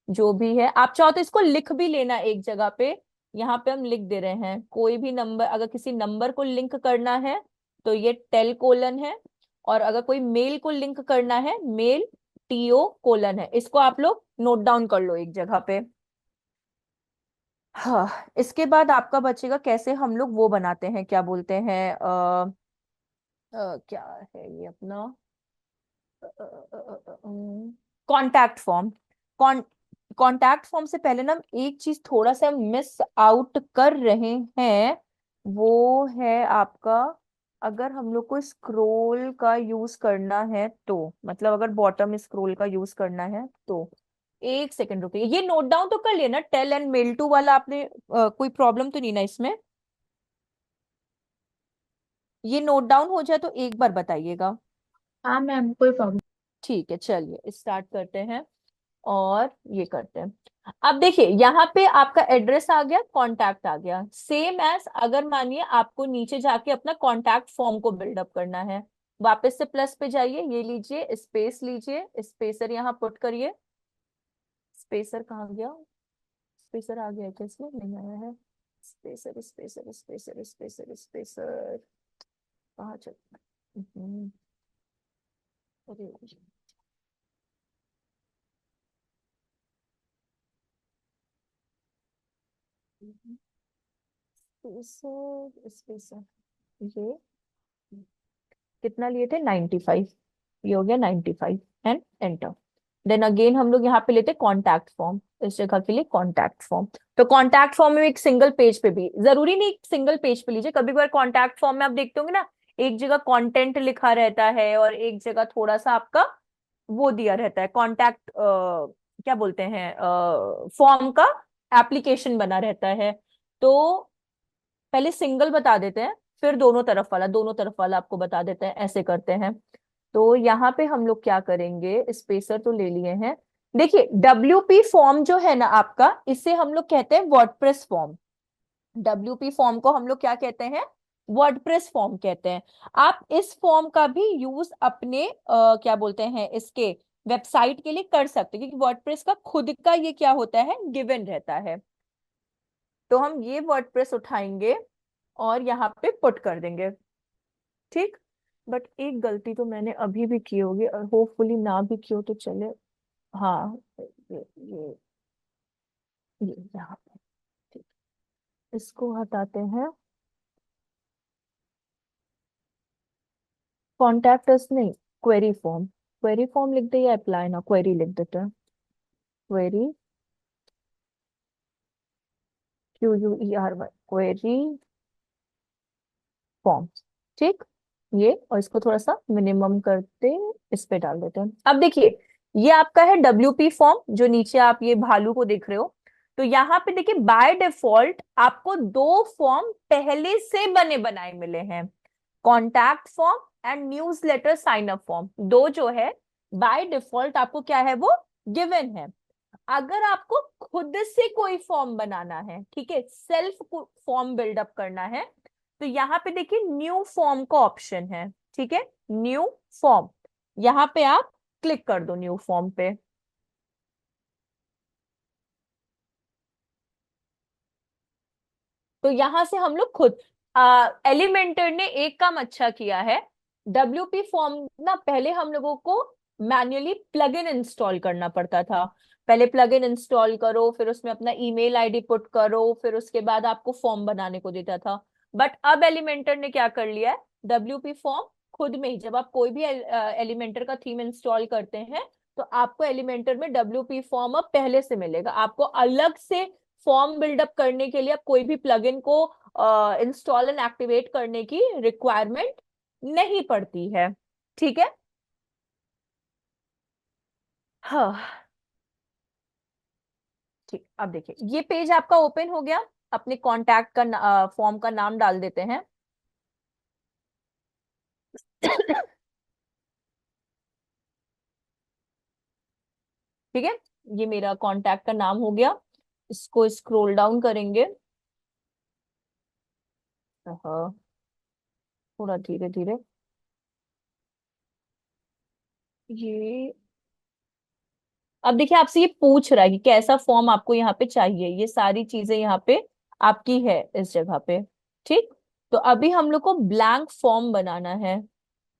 जो भी है। आप चाहो तो इसको लिख भी लेना एक जगह पे। यहाँ पे हम लिख दे रहे हैं, कोई भी नंबर, अगर किसी नंबर को लिंक करना है तो ये टेल कोलन है, और अगर कोई मेल को लिंक करना है, मेल TO कोलन है। इसको आप लोग नोट डाउन कर लो एक जगह पे। हाँ, इसके बाद आपका बचेगा कैसे हम लोग वो बनाते हैं, क्या बोलते हैं, क्या है ये अपना कॉन्टैक्ट फॉर्म। कॉन्टैक्ट फॉर्म से पहले ना हम एक चीज थोड़ा सा मिस आउट कर रहे हैं, वो है आपका, अगर हम लोग को स्क्रोल का यूज करना है तो, मतलब अगर बॉटम स्क्रोल का यूज करना है तो, एक सेकंड रुकिए, ये नोट डाउन तो कर लिया ना, टेल एंड मेल टू वाला आपने? कोई प्रॉब्लम तो नहीं ना इसमें? ये नोट डाउन हो जाए तो एक बार बताइएगा। हाँ मैम, कोई प्रॉब्लम। ठीक है, चलिए स्टार्ट करते हैं और ये करते हैं। अब देखिए, यहाँ पे आपका एड्रेस आ गया, कांटेक्ट आ गया। सेम एज अगर मानिए आपको नीचे जाके अपना कांटेक्ट फॉर्म को बिल्डअप करना है, वापस से प्लस पे जाइए, ये लीजिए, स्पेस लीजिए, स्पेसर यहाँ पुट करिए। स्पेसर कहाँ गया? स्पेसर आ गया क्या? इसमें नहीं आया है। Spacer spacer spacer spacer spacer कहाँ चल? हम्म, अरे स्पेसर स्पेसर, ये कितना लिए थे? 95। ये हो गया 95, एंड एंटर। देन अगेन हम लोग यहाँ पे लेते हैं कॉन्टैक्ट फॉर्म, इस जगह के लिए कॉन्टैक्ट फॉर्म। तो कॉन्टैक्ट फॉर्म में एक सिंगल पेज पे भी, जरूरी नहीं सिंगल पेज पे लीजिए, कभी कभार कॉन्टैक्ट फॉर्म में आप देखते होंगे ना, एक जगह कंटेंट लिखा रहता है और एक जगह थोड़ा सा आपका वो दिया रहता है, कॉन्टैक्ट क्या बोलते हैं, फॉर्म का एप्लीकेशन बना रहता है। तो पहले सिंगल बता देते हैं, फिर दोनों तरफ वाला आपको बता देते हैं, ऐसे करते हैं। तो यहाँ पे हम लोग क्या करेंगे, स्पेसर तो ले लिए हैं। देखिए डब्ल्यूपी फॉर्म जो है ना आपका, इसे हम लोग कहते हैं वर्डप्रेस फॉर्म। डब्ल्यूपी फॉर्म को हम लोग क्या कहते हैं, वर्डप्रेस फॉर्म कहते हैं। आप इस फॉर्म का भी यूज अपने क्या बोलते हैं इसके वेबसाइट के लिए कर सकते हैं, क्योंकि वर्डप्रेस का खुद का ये क्या होता है, गिवन रहता है। तो हम ये वर्डप्रेस उठाएंगे और यहाँ पे पुट कर देंगे, ठीक। बट एक गलती तो मैंने अभी भी की होगी, और होपफुली ना भी की हो तो चले। हाँ, ये यहाँ पे, ठीक, इसको हटाते हैं। कॉन्टैक्ट अस नहीं, क्वेरी फॉर्म, क्वेरी फॉर्म लिख दे या अप्लाई ना, क्वेरी लिख देते हैं, क्वेरी, QUERY, क्वेरी फॉर्म, ठीक। ये, और इसको थोड़ा सा मिनिमम करते, इस पे डाल देते हैं। अब देखिए ये आपका है डब्ल्यूपी फॉर्म, जो नीचे आप ये भालू को देख रहे हो। तो यहाँ पे देखिए बाय डिफॉल्ट आपको दो फॉर्म पहले से बने बनाए मिले हैं, contact form and newsletter sign up form, दो जो है बाय डिफॉल्ट आपको क्या है वो गिवन है। अगर आपको खुद से कोई फॉर्म बनाना है, ठीक है, सेल्फ फॉर्म बिल्डअप करना है, तो यहाँ पे देखिए न्यू फॉर्म का ऑप्शन है, ठीक है, न्यू फॉर्म, यहाँ पे आप क्लिक कर दो न्यू फॉर्म पे। तो यहां से हम लोग खुद, एलिमेंटर ने एक काम अच्छा किया है, डब्ल्यूपी फॉर्म ना पहले हम लोगों को मैन्युअली प्लगइन इंस्टॉल करना पड़ता था। पहले प्लगइन इंस्टॉल करो, फिर उसमें अपना ईमेल आईडी पुट करो, फिर उसके बाद आपको फॉर्म बनाने को देता था। बट अब एलिमेंटर ने क्या कर लिया है, डब्ल्यूपी फॉर्म खुद में ही, जब आप कोई भी एलिमेंटर का थीम इंस्टॉल करते हैं, तो आपको एलिमेंटर में डब्ल्यूपी फॉर्म अब पहले से मिलेगा। आपको अलग से फॉर्म बिल्डअप करने के लिए अब कोई भी प्लगइन को इंस्टॉल एंड एक्टिवेट करने की रिक्वायरमेंट नहीं पड़ती है, ठीक है। हाँ, ठीक, अब देखिए ये पेज आपका ओपन हो गया, अपने कॉन्टैक्ट का फॉर्म का नाम डाल देते हैं। ठीक है, ये मेरा कॉन्टैक्ट का नाम हो गया। इसको स्क्रॉल डाउन करेंगे, हाँ, थोड़ा धीरे धीरे। ये अब देखिए आपसे ये पूछ रहा है कि कैसा फॉर्म आपको यहाँ पे चाहिए, ये सारी चीजें यहाँ पे आपकी है इस जगह पे, ठीक। तो अभी हम लोग को ब्लैंक फॉर्म बनाना है।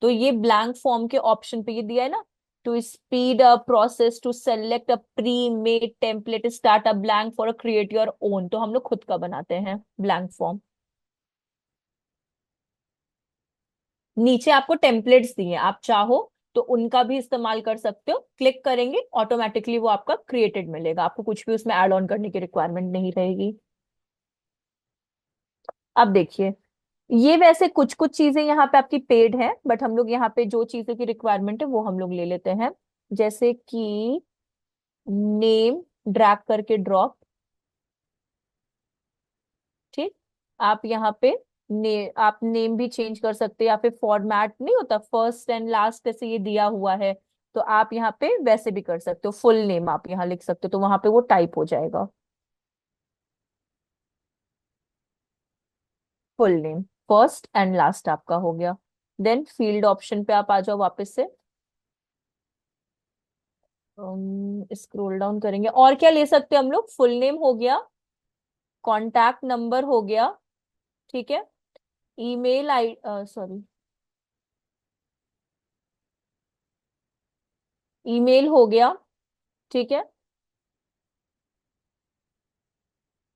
तो ये ब्लैंक फॉर्म के ऑप्शन पे ये दिया है ना, to speed a process to select a pre made template start a blank for a create your own, तो हम लोग खुद का बनाते हैं ब्लैंक फॉर्म। नीचे आपको टेम्पलेट्स दिए हैं, आप चाहो तो उनका भी इस्तेमाल कर सकते हो, क्लिक करेंगे ऑटोमेटिकली वो आपका क्रिएटेड मिलेगा, आपको कुछ भी उसमें ऐड ऑन करने की रिक्वायरमेंट नहीं रहेगी। अब देखिए ये वैसे कुछ कुछ चीजें यहाँ पे आपकी पेड है, बट हम लोग यहाँ पे जो चीजों की रिक्वायरमेंट है वो हम लोग ले लेते हैं, जैसे कि नेम ड्रैग करके ड्रॉप, ठीक। आप यहाँ पे आप नेम भी चेंज कर सकते हैं, या फिर फॉर्मेट नहीं होता फर्स्ट एंड लास्ट ऐसे ये दिया हुआ है, तो आप यहाँ पे वैसे भी कर सकते हो, फुल नेम आप यहाँ लिख सकते हो, तो वहां पे वो टाइप हो जाएगा, full name first and last आपका हो गया। देन फील्ड ऑप्शन पे आप आ जाओ वापस से, स्क्रॉल डाउन करेंगे, और क्या ले सकते हैं हम लोग, फुल नेम हो गया, कॉन्टैक्ट नंबर हो गया, ठीक है, ईमेल आई सॉरी, ईमेल हो गया, ठीक है।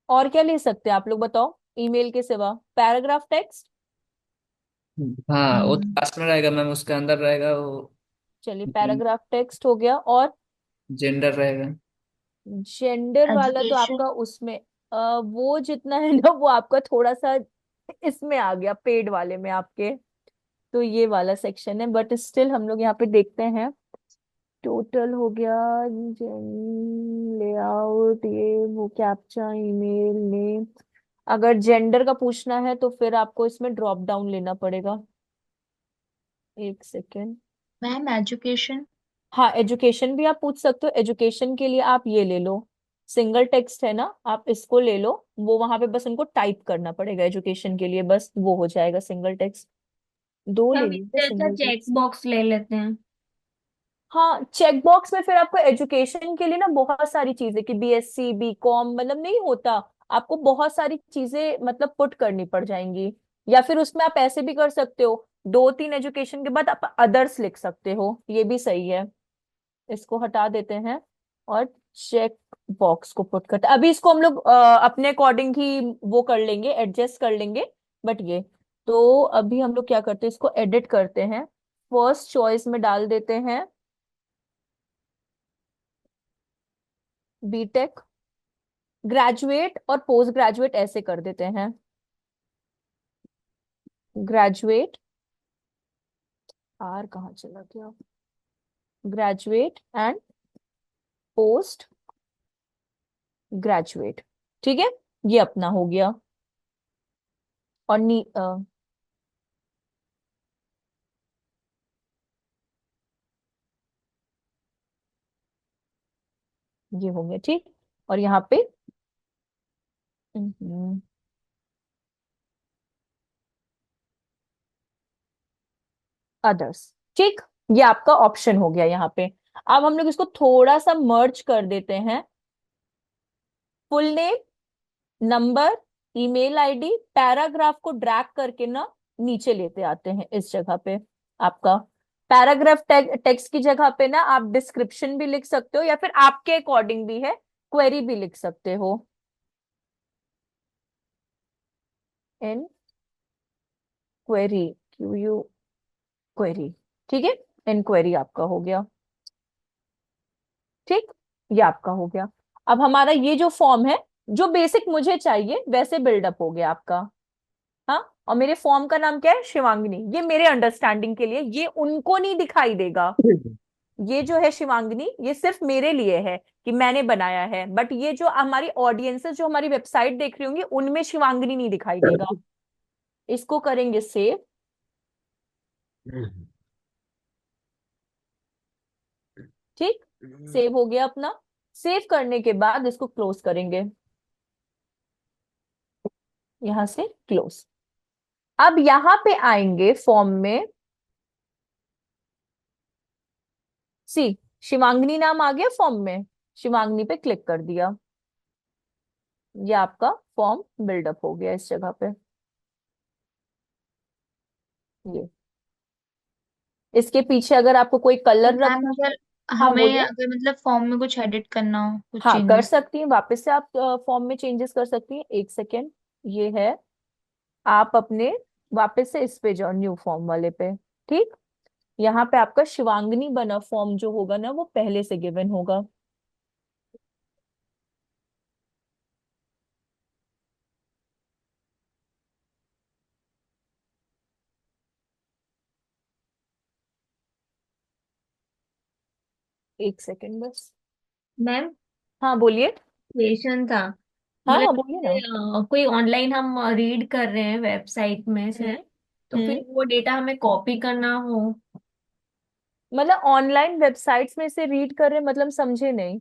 और क्या ले सकते हैं आप लोग बताओ, ईमेल के सिवा, पैराग्राफ टेक्स्ट, हाँ वो तो लास्ट में रहेगा मैम, उसके अंदर रहेगा वो। चलिए पैराग्राफ टेक्स्ट हो गया, और जेंडर रहेगा। जेंडर वाला तो एजुकेशन। आपका उसमें वो जितना है ना वो आपका थोड़ा सा इसमें आ गया पेड वाले में आपके। तो ये वाला सेक्शन है बट स्टिल हम लोग यहाँ पे देखते हैं। टोटल हो गया, लेआउट, ये वो कैप्चा, ईमेल नेम। अगर जेंडर का पूछना है तो फिर आपको इसमें ड्रॉप डाउन लेना पड़ेगा। एक सेकेंड। Ma'am education. हाँ, एजुकेशन भी आप पूछ सकते हो। एजुकेशन के लिए आप ये ले लो, सिंगल टेक्स्ट है ना, आप इसको ले लो। वो वहां पे बस उनको टाइप करना पड़ेगा एजुकेशन के लिए, बस वो हो जाएगा सिंगल टेक्स्ट। दो ले हम लीजिए इससे अच्छा सिंगल चेक टेक्स्ट। बॉक्स ले लेते हैं। हाँ, चेक बॉक्स में फिर आपको एजुकेशन के लिए ना बहुत सारी चीजें कि बीएससी बीकॉम मतलब नहीं होता। आपको बहुत सारी चीजें मतलब पुट करनी पड़ जाएंगी। या फिर उसमें आप ऐसे भी कर सकते हो, दो तीन एजुकेशन के बाद आप अदर्स लिख सकते हो, ये भी सही है। इसको हटा देते हैं और चेक बॉक्स को पुट करते हैं। अभी इसको हम लोग अपने अकॉर्डिंग ही वो कर लेंगे, एडजस्ट कर लेंगे। बट ये तो अभी हम लोग क्या करते हैं, इसको एडिट करते हैं। फर्स्ट चॉइस में डाल देते हैं बीटेक। ग्रेजुएट और पोस्ट ग्रेजुएट ऐसे कर देते हैं। ग्रेजुएट, आर कहाँ चला गया, ग्रेजुएट एंड पोस्ट ग्रेजुएट। ठीक है, ये अपना हो गया। और ये हो गया ठीक। और यहाँ पे अदर्स। ठीक, ये आपका ऑप्शन हो गया यहाँ पे। अब हम लोग इसको थोड़ा सा मर्ज कर देते हैं। Full name, number, email ID, paragraph को ड्रैग करके ना नीचे लेते आते हैं इस जगह पे। आपका पैराग्राफ टेक्स्ट की जगह पे ना आप डिस्क्रिप्शन भी लिख सकते हो या फिर आपके अकॉर्डिंग भी है, क्वेरी भी लिख सकते हो। इन क्वेरी, क्यू यू क्वेरी। ठीक है, इंक्वायरी आपका हो गया। ठीक, ये आपका हो गया। अब हमारा ये जो फॉर्म है, जो बेसिक मुझे चाहिए वैसे बिल्डअप हो गया आपका। हाँ, और मेरे फॉर्म का नाम क्या है, शिवांगिनी। ये मेरे अंडरस्टैंडिंग के लिए, ये उनको नहीं दिखाई देगा। ये जो है शिवांगिनी, ये सिर्फ मेरे लिए है कि मैंने बनाया है। बट ये जो हमारी ऑडियंसेस जो हमारी वेबसाइट देख रही होंगी उनमें शिवांगिनी नहीं दिखाई देगा। इसको करेंगे सेव। ठीक, सेव हो गया अपना। सेव करने के बाद इसको क्लोज करेंगे, यहां से क्लोज। अब यहां पे आएंगे फॉर्म में, सी शिवांगिनी नाम आ गया फॉर्म में। शिवांगिनी पे क्लिक कर दिया, ये आपका फॉर्म बिल्डअप हो गया इस जगह पे। ये इसके पीछे अगर आपको कोई तो कलर मैम रखना। अगर हाँ हमें बोलिए। अगर मतलब फॉर्म में कुछ एडिट करना हो, कुछ हाँ, कर चेंजेस। सकती हैं, वापस से आप फॉर्म में चेंजेस कर सकती हैं। एक सेकेंड, ये है, आप अपने वापस से इस पे जाओ, न्यू फॉर्म वाले पे। ठीक, यहाँ पे आपका शिवांगिनी बना फॉर्म जो होगा ना वो पहले से गिवन होगा। एक सेकेंड बस। मैम, हाँ बोलिए। क्वेश्चन था। हाँ मतलब हाँ बोलिए ना। जैसे, कोई ऑनलाइन हम रीड कर रहे हैं वेबसाइट में से, हम्म। तो हम्म। फिर वो डेटा हमें कॉपी करना हो। मतलब ऑनलाइन वेबसाइट्स में से रीड कर रहे हैं, मतलब समझे नहीं।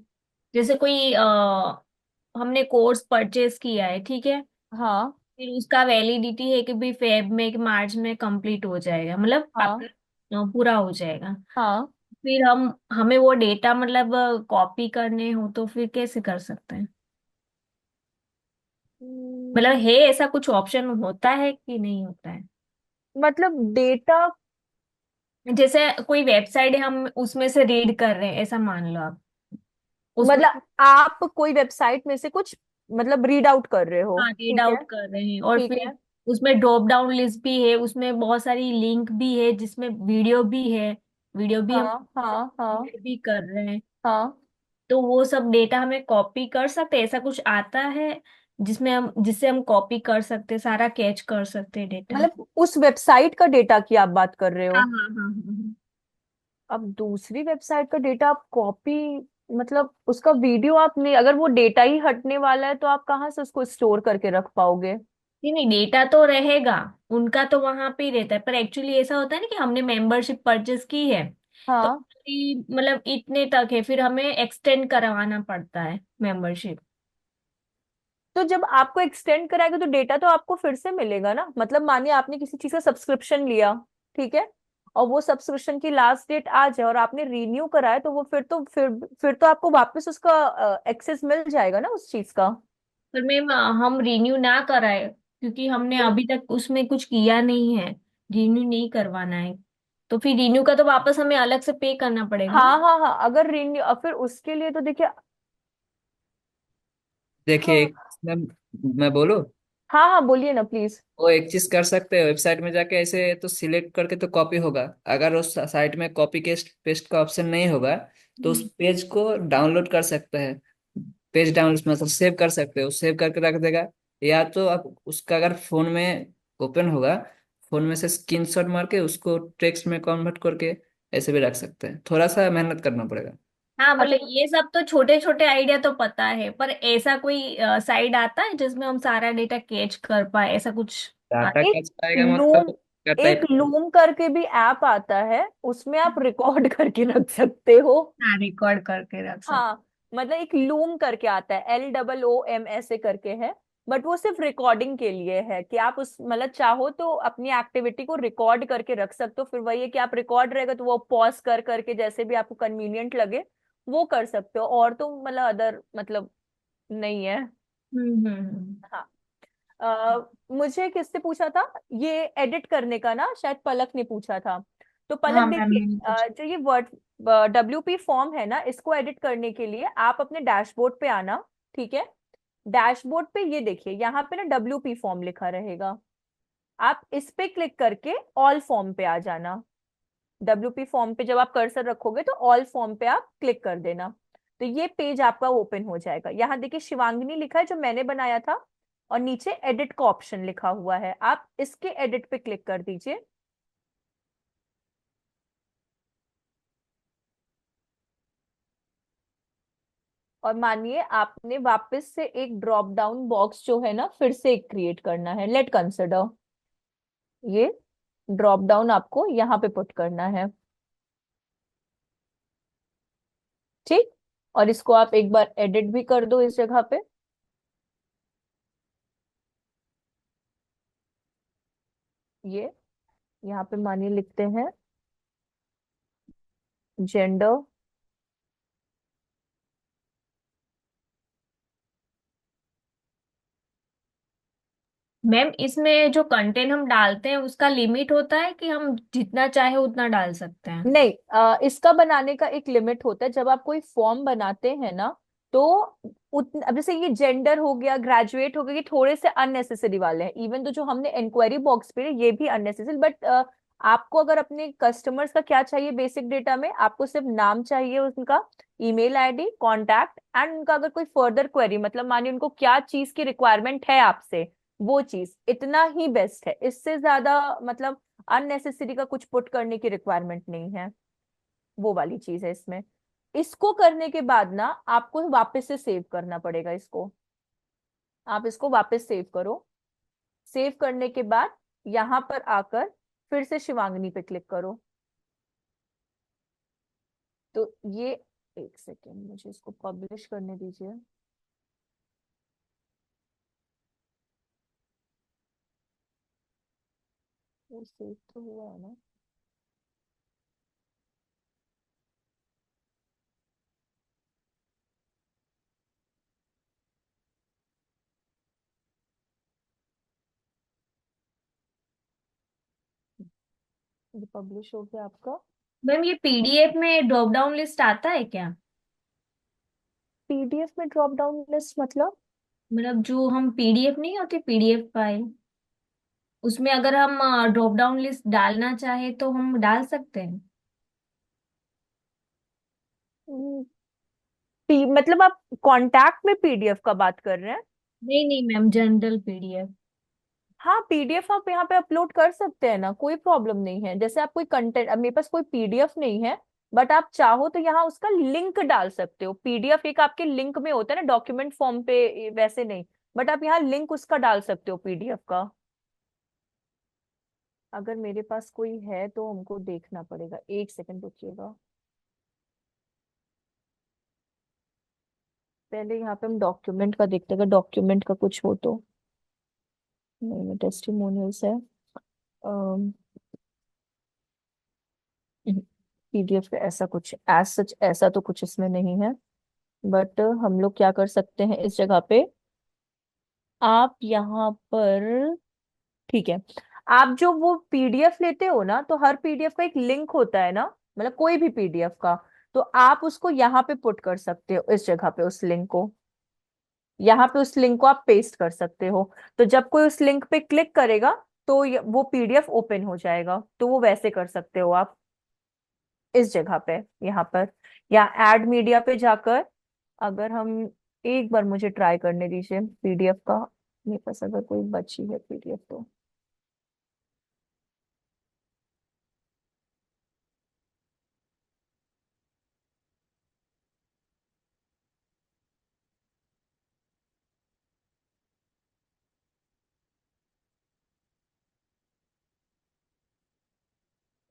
जैसे कोई हमने कोर्स परचेज किया है, ठीक है। हाँ फिर उसका वैलिडिटी है कि भाई फेब में कि मार्च में कंप्लीट हो जाएगा, मतलब हाँ आपका पूरा हो जाएगा। हाँ। फिर हमें वो डेटा मतलब कॉपी करने हो तो फिर कैसे कर सकते हैं? मतलब है ऐसा कुछ ऑप्शन होता है कि नहीं होता है? मतलब डेटा, जैसे कोई वेबसाइट है, हम उसमें से रीड कर रहे हैं, ऐसा मान लो आप उसमें। मतलब आप कोई वेबसाइट में से कुछ मतलब रीड आउट कर रहे हो, हाँ, रीड ठीक है। आउट कर रहे हैं और ठीक फिर है। उसमें ड्रॉप डाउन लिस्ट भी है, उसमें बहुत सारी लिंक भी है, जिसमें वीडियो भी है। वीडियो भी हम हाँ हाँ हाँ read भी कर रहे हैं। हाँ। तो वो सब डेटा हमें कॉपी कर सकते हैं, ऐसा कुछ आता है जिससे हम कॉपी कर सकते हैं, सारा कैच कर सकते हैं डेटा? मतलब उस वेबसाइट का डेटा की आप बात कर रहे हाँ हो? हाँ हाँ हाँ। अब दूसरी वेबसाइट का डेटा आप कॉपी, मतलब उसका वीडियो आप नहीं, अगर वो डेटा ही हटने वाला है तो आप कहाँ से उसको स्टोर करके रख पाओगे? नहीं नहीं, डेटा तो रहेगा, उनका तो वहां पे ही रहता है, पर एक्चुअली ऐसा होता है ना कि हमने मेंबरशिप परचेस की है, तो हाँ, मतलब इतने तक है, फिर हमें एक्सटेंड करवाना पड़ता है मेंबरशिप। तो जब आपको एक्सटेंड कराएगा तो डेटा तो आपको फिर से मिलेगा ना। मतलब मानिए आपने किसी चीज का सब्सक्रिप्शन लिया, ठीक है, और वो सब्सक्रिप्शन की लास्ट डेट आ जाए और आपने रीन्यू कराया, तो वो फिर तो आपको वापस उसका एक्सेस मिल जाएगा ना उस चीज का। पर मैम हम रिन्यू ना कराए, क्योंकि हमने तो अभी तक उसमें कुछ किया नहीं है, रिन्यू नहीं करवाना है, तो फिर रिन्यू का तो वापस हमें अलग से पे करना पड़ेगा ना। हाँ हाँ हाँ, अगर रीन्यू, फिर उसके लिए तो देखिए। देखिए, हाँ मैं बोलूँ, हाँ हाँ, बोलिए ना प्लीज। वो एक चीज कर सकते हैं, वेबसाइट में जाके ऐसे तो सिलेक्ट करके तो कॉपी होगा। अगर उस साइट में कॉपी पेस्ट पेस्ट का ऑप्शन नहीं होगा, तो उस हम्म। पेज को डाउनलोड कर सकते हैं। पेज डाउनलोड मतलब सेव कर सकते हो, सेव करके रख देगा। या तो आप उसका अगर फोन में ओपन होगा, फोन में से स्क्रीनशॉट मार के उसको टेक्स्ट में कन्वर्ट करके ऐसे भी रख सकते हैं। थोड़ा सा मेहनत करना पड़ेगा। हाँ, बोले अच्छा, ये सब तो छोटे छोटे आइडिया तो पता है, पर ऐसा कोई साइट आता है जिसमें हम सारा डेटा कैच कर पाए, ऐसा कुछ डाटा आता? एक कैसे आएगा लूम, मतलब का एक टाइप। लूम करके भी ऐप आता है, उसमें आप रिकॉर्ड करके रख सकते हो। हाँ, रिकॉर्ड करके रख सकते। हाँ, मतलब एक लूम करके आता है, LOOM ऐसे करके है। बट वो सिर्फ रिकॉर्डिंग के लिए है कि आप उस मतलब चाहो तो अपनी एक्टिविटी को रिकॉर्ड करके रख सकते हो। फिर वही है कि आप रिकॉर्ड रहेगा तो वो पॉज कर करके जैसे भी आपको कन्वीनियंट लगे वो कर सकते हो। और तो मतलब अदर मतलब नहीं है। हम्म। हाँ। मुझे किससे पूछा था ये एडिट करने का ना, शायद पलक ने पूछा था। तो पलक हाँ मैम, देखिए, मैंने कुछ। जो ये वर्ड WP फॉर्म है ना, इसको एडिट करने के लिए आप अपने डैशबोर्ड पे आना। ठीक है, डैशबोर्ड पे ये देखिए, यहाँ पे ना WP फॉर्म लिखा रहेगा। आप इस पे क्लिक करके ऑल फॉर्म पे आ जाना। WP फॉर्म पे जब आप कर्सर रखोगे तो ऑल फॉर्म पे आप क्लिक कर देना। तो ये पेज आपका ओपन हो जाएगा। यहाँ देखिए शिवांगिनी लिखा है जो मैंने बनाया था, और नीचे एडिट का ऑप्शन लिखा हुआ है, आप इसके एडिट पे क्लिक कर दीजिए। और मानिए आपने वापस से एक ड्रॉप डाउन बॉक्स जो है ना फिर से एक क्रिएट करना है। लेट कंसिडर, ये ड्रॉप डाउन आपको यहाँ पे पुट करना है। ठीक, और इसको आप एक बार एडिट भी कर दो इस जगह पे। ये यहाँ पे मानिए लिखते हैं जेंडर। मैम इसमें जो कंटेंट हम डालते हैं उसका लिमिट होता है कि हम जितना चाहे उतना डाल सकते हैं? नहीं, इसका बनाने का एक लिमिट होता है। जब आप कोई फॉर्म बनाते हैं ना, तो अब जैसे ये जेंडर हो गया, ग्रेजुएट हो गया, ये थोड़े से अननेसेसरी वाले हैं। इवन तो जो हमने इंक्वायरी बॉक्स पे है, ये भी अननेसेसरी। बट आपको अगर अपने कस्टमर्स का क्या चाहिए, बेसिक डेटा में आपको सिर्फ नाम चाहिए उनका, ईमेल आईडी, कॉन्टैक्ट, एंड उनका अगर कोई फर्दर क्वेरी, मतलब मानिए उनको क्या चीज की रिक्वायरमेंट है आपसे, वो चीज, इतना ही बेस्ट है। इससे ज्यादा मतलब अननेसेसरी का कुछ पुट करने की रिक्वायरमेंट नहीं है। वो वाली चीज है इसमें। इसको करने के बाद ना आपको वापस से सेव करना पड़ेगा इसको। आप इसको वापस सेव करो। सेव करने के बाद यहां पर आकर फिर से शिवांगनी पे क्लिक करो। तो ये, एक सेकेंड मुझे इसको पब्लिश करने दीजिए। वो सेव तो हुआ है ना? ये पब्लिश हो गया आपका। मैम ये पीडीएफ में ड्रॉप डाउन लिस्ट आता है क्या? PDF में ड्रॉप डाउन लिस्ट मतलब? मतलब जो हम पीडीएफ नहीं होती, पीडीएफ फाइल, उसमें अगर हम ड्रॉप डाउन लिस्ट डालना चाहे तो हम डाल सकते हैं? मतलब आप कांटेक्ट में पीडीएफ का बात कर रहे हैं? नहीं नहीं मैम, जनरल पीडीएफ। हाँ, पीडीएफ आप यहाँ पे अपलोड कर सकते हैं ना, कोई प्रॉब्लम नहीं है। जैसे आप कोई कंटेंट, अब मेरे पास कोई पीडीएफ नहीं है, बट आप चाहो तो यहाँ उसका लिंक डाल सकते हो। पीडीएफ एक आपके लिंक में होता है ना, डॉक्यूमेंट फॉर्म पे वैसे नहीं, बट आप यहाँ लिंक उसका डाल सकते हो पीडीएफ का। अगर मेरे पास कोई है तो हमको देखना पड़ेगा, एक सेकंड रुकिएगा। पहले यहाँ पे हम डॉक्यूमेंट का देखते हैं, अगर डॉक्यूमेंट का कुछ हो तो। नहीं, टेस्टिमोनियल्स है। पीडीएफ पे ऐसा कुछ एज सच ऐसा तो कुछ इसमें नहीं है, बट हम लोग क्या कर सकते हैं इस जगह पे, आप यहाँ पर, ठीक है, आप जो वो पीडीएफ लेते हो ना, तो हर पीडीएफ का एक लिंक होता है ना, मतलब कोई भी पीडीएफ का, तो आप उसको यहाँ पे पुट कर सकते हो, इस जगह पे उस लिंक को, यहाँ पे उस लिंक को आप पेस्ट कर सकते हो। तो जब कोई उस लिंक पे क्लिक करेगा तो वो पीडीएफ ओपन हो जाएगा, तो वो वैसे कर सकते हो आप इस जगह पे, यहाँ पर, या ऐड मीडिया पे जाकर। अगर हम, एक बार मुझे ट्राई करने दीजिए पीडीएफ का, मेरे पास अगर कोई बची है पीडीएफ तो।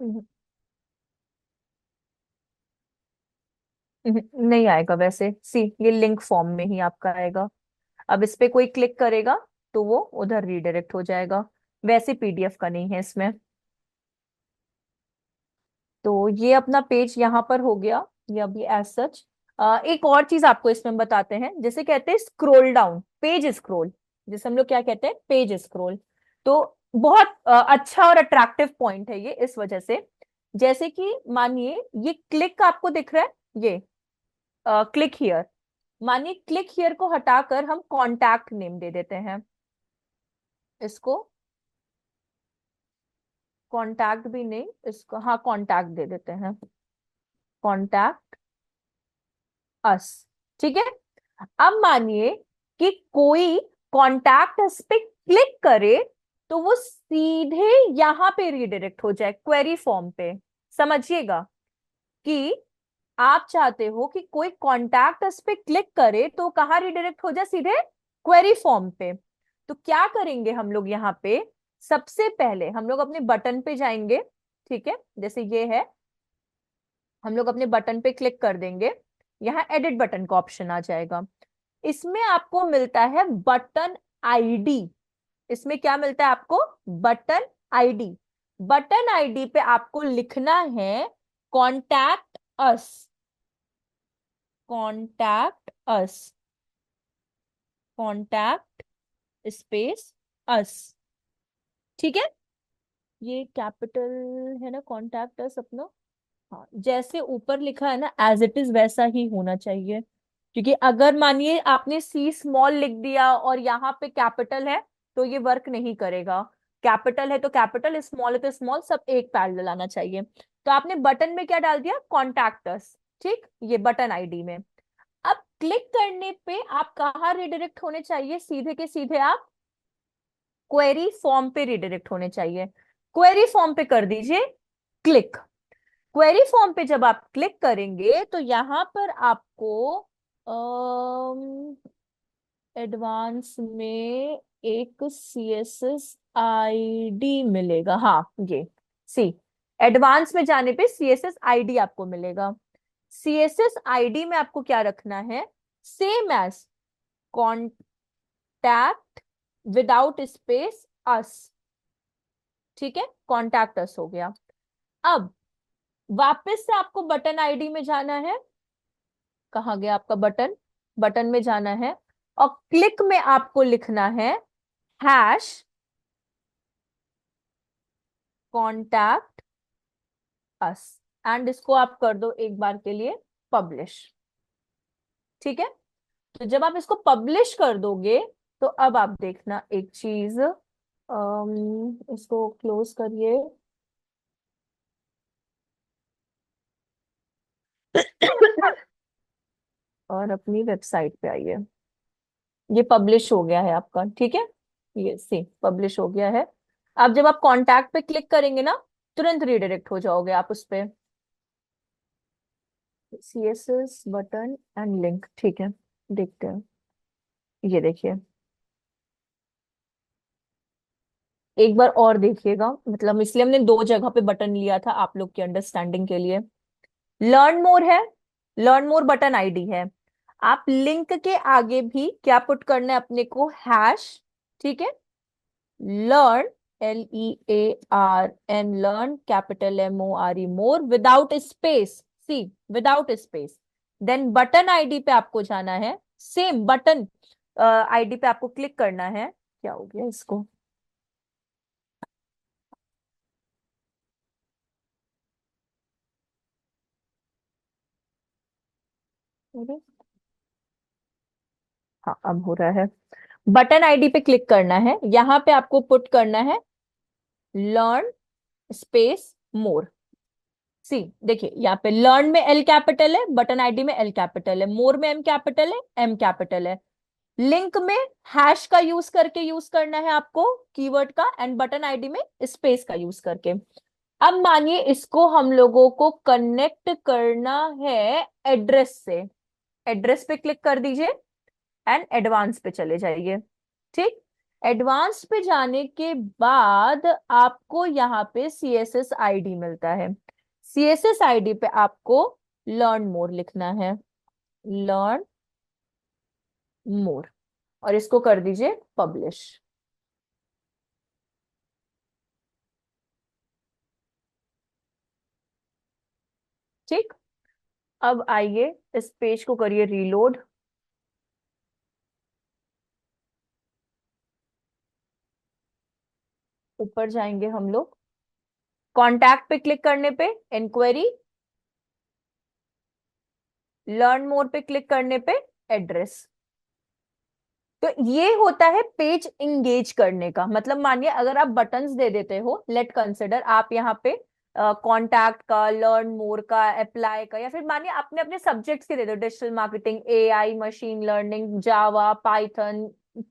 हम्म, नहीं आएगा वैसे, सी ये लिंक फॉर्म में ही आपका आएगा। अब इस पे कोई क्लिक करेगा तो वो उधर रीडायरेक्ट हो जाएगा, वैसे पीडीएफ का नहीं है इसमें। तो ये अपना पेज यहाँ पर हो गया, ये अभी एज सच। एक और चीज आपको इसमें बताते हैं, जैसे कहते हैं स्क्रोल डाउन, पेज स्क्रोल, जैसे हम लोग क्या कहते हैं, पेज स्क्रोल। तो बहुत अच्छा और अट्रैक्टिव पॉइंट है ये इस वजह से। जैसे कि मानिए ये क्लिक आपको दिख रहा है, ये क्लिक हियर, मानिए क्लिक हियर को हटाकर हम कॉन्टैक्ट नेम दे देते हैं इसको, कॉन्टैक्ट भी नहीं इसको, हाँ कॉन्टैक्ट दे देते हैं, कॉन्टैक्ट अस, ठीक है। अब मानिए कि कोई कॉन्टैक्ट अस पे क्लिक करे तो वो सीधे यहां पे रीडायरेक्ट हो जाए क्वेरी फॉर्म पे। समझिएगा कि आप चाहते हो कि कोई कॉन्टैक्ट अस पे क्लिक करे तो कहाँ रीडायरेक्ट हो जाए, सीधे क्वेरी फॉर्म पे। तो क्या करेंगे हम लोग यहाँ पे, सबसे पहले हम लोग अपने बटन पे जाएंगे, ठीक है, जैसे ये है, हम लोग अपने बटन पे क्लिक कर देंगे, यहाँ एडिट बटन का ऑप्शन आ जाएगा। इसमें आपको मिलता है बटन आईडी, इसमें क्या मिलता है आपको, बटन आईडी। बटन आईडी पे आपको लिखना है contact us, contact us, contact space us, ठीक है। ये कैपिटल है ना कॉन्टैक्ट अस अपना, हाँ जैसे ऊपर लिखा है ना एज इट इज वैसा ही होना चाहिए। क्योंकि अगर मानिए आपने सी स्मॉल लिख दिया और यहाँ पे कैपिटल है तो ये वर्क नहीं करेगा। कैपिटल है तो कैपिटल, स्मॉल है तो स्मॉल, सब एक पैरेलल आना चाहिए। तो आपने बटन में क्या डाल दिया, कॉन्टैक्टस, ठीक, ये बटन आईडी में। अब क्लिक करने पे आप कहाँ रिडायरेक्ट होने चाहिए, सीधे के सीधे आप क्वेरी फॉर्म पे रिडायरेक्ट होने चाहिए। क्वेरी फॉर्म पे कर दीजिए क्लिक। क्वेरी फॉर्म पे जब आप क्लिक करेंगे तो यहां पर आपको एडवांस में एक सीएसएस आईडी मिलेगा, हाँ ये सी, एडवांस में जाने पे सीएसएस आईडी आपको मिलेगा। सीएसएस आईडी में आपको क्या रखना है, same as contact without space us, ठीक है, कॉन्टैक्ट अस हो गया। अब वापस से आपको बटन आईडी में जाना है, कहाँ गया आपका बटन, बटन में जाना है, और क्लिक में आपको लिखना है हैश कॉन्टैक्ट अस, एंड इसको आप कर दो एक बार के लिए पब्लिश, ठीक है। तो जब आप इसको पब्लिश कर दोगे तो अब आप देखना एक चीज, इसको क्लोज करिए। और अपनी वेबसाइट पे आइए। ये पब्लिश हो गया है आपका, ठीक है, ये सी पब्लिश हो गया है। अब जब आप कॉन्टैक्ट पे क्लिक करेंगे ना, तुरंत रिडायरेक्ट हो जाओगे आप उस पे। CSS बटन एंड लिंक, ठीक है, देखते हैं। ये देखिए, एक बार और देखिएगा, मतलब इसलिए हमने दो जगह पे बटन लिया था आप लोग की अंडरस्टैंडिंग के लिए। लर्न मोर है, लर्न मोर बटन आईडी है। आप लिंक के आगे भी क्या पुट करना है अपने को, हैश, ठीक है, learn, LEARN, learn, capital MORE, more, without space, C, without space. Then button ID पे आपको जाना है, सेम बटन आईडी पे आपको क्लिक करना है। क्या हो गया इसको, अरे, हाँ अब हो रहा है। बटन आईडी पे क्लिक करना है, यहां पे आपको पुट करना है लर्न स्पेस मोर। सी, देखिए यहाँ पे लर्न में L कैपिटल है, बटन आईडी में L कैपिटल है, मोर में M कैपिटल है, M कैपिटल है। लिंक में हैश का यूज करके यूज करना है आपको कीवर्ड का, एंड बटन आईडी में स्पेस का यूज करके। अब मानिए इसको हम लोगों को कनेक्ट करना है एड्रेस से। एड्रेस पे क्लिक कर दीजिए एंड एडवांस पे चले जाइए। ठीक, एडवांस पे जाने के बाद आपको यहाँ पे CSS आईडी मिलता है। CSS आईडी पे आपको लर्न मोर लिखना है, लर्न मोर, और इसको कर दीजिए पब्लिश। ठीक, अब आइए इस पेज को करिए रीलोड। ऊपर जाएंगे हम लोग, कॉन्टैक्ट पे क्लिक करने पे इंक्वायरी, लर्न मोर पे क्लिक करने पे एड्रेस। तो ये होता है पेज इंगेज करने का मतलब। मानिए अगर आप बटन्स दे देते हो, लेट कंसिडर आप यहाँ पे कॉन्टैक्ट का, लर्न मोर का, अप्लाई का, या फिर मानिए आपने अपने सब्जेक्ट्स के दे दो, digital marketing, AI, machine learning, Java, Python,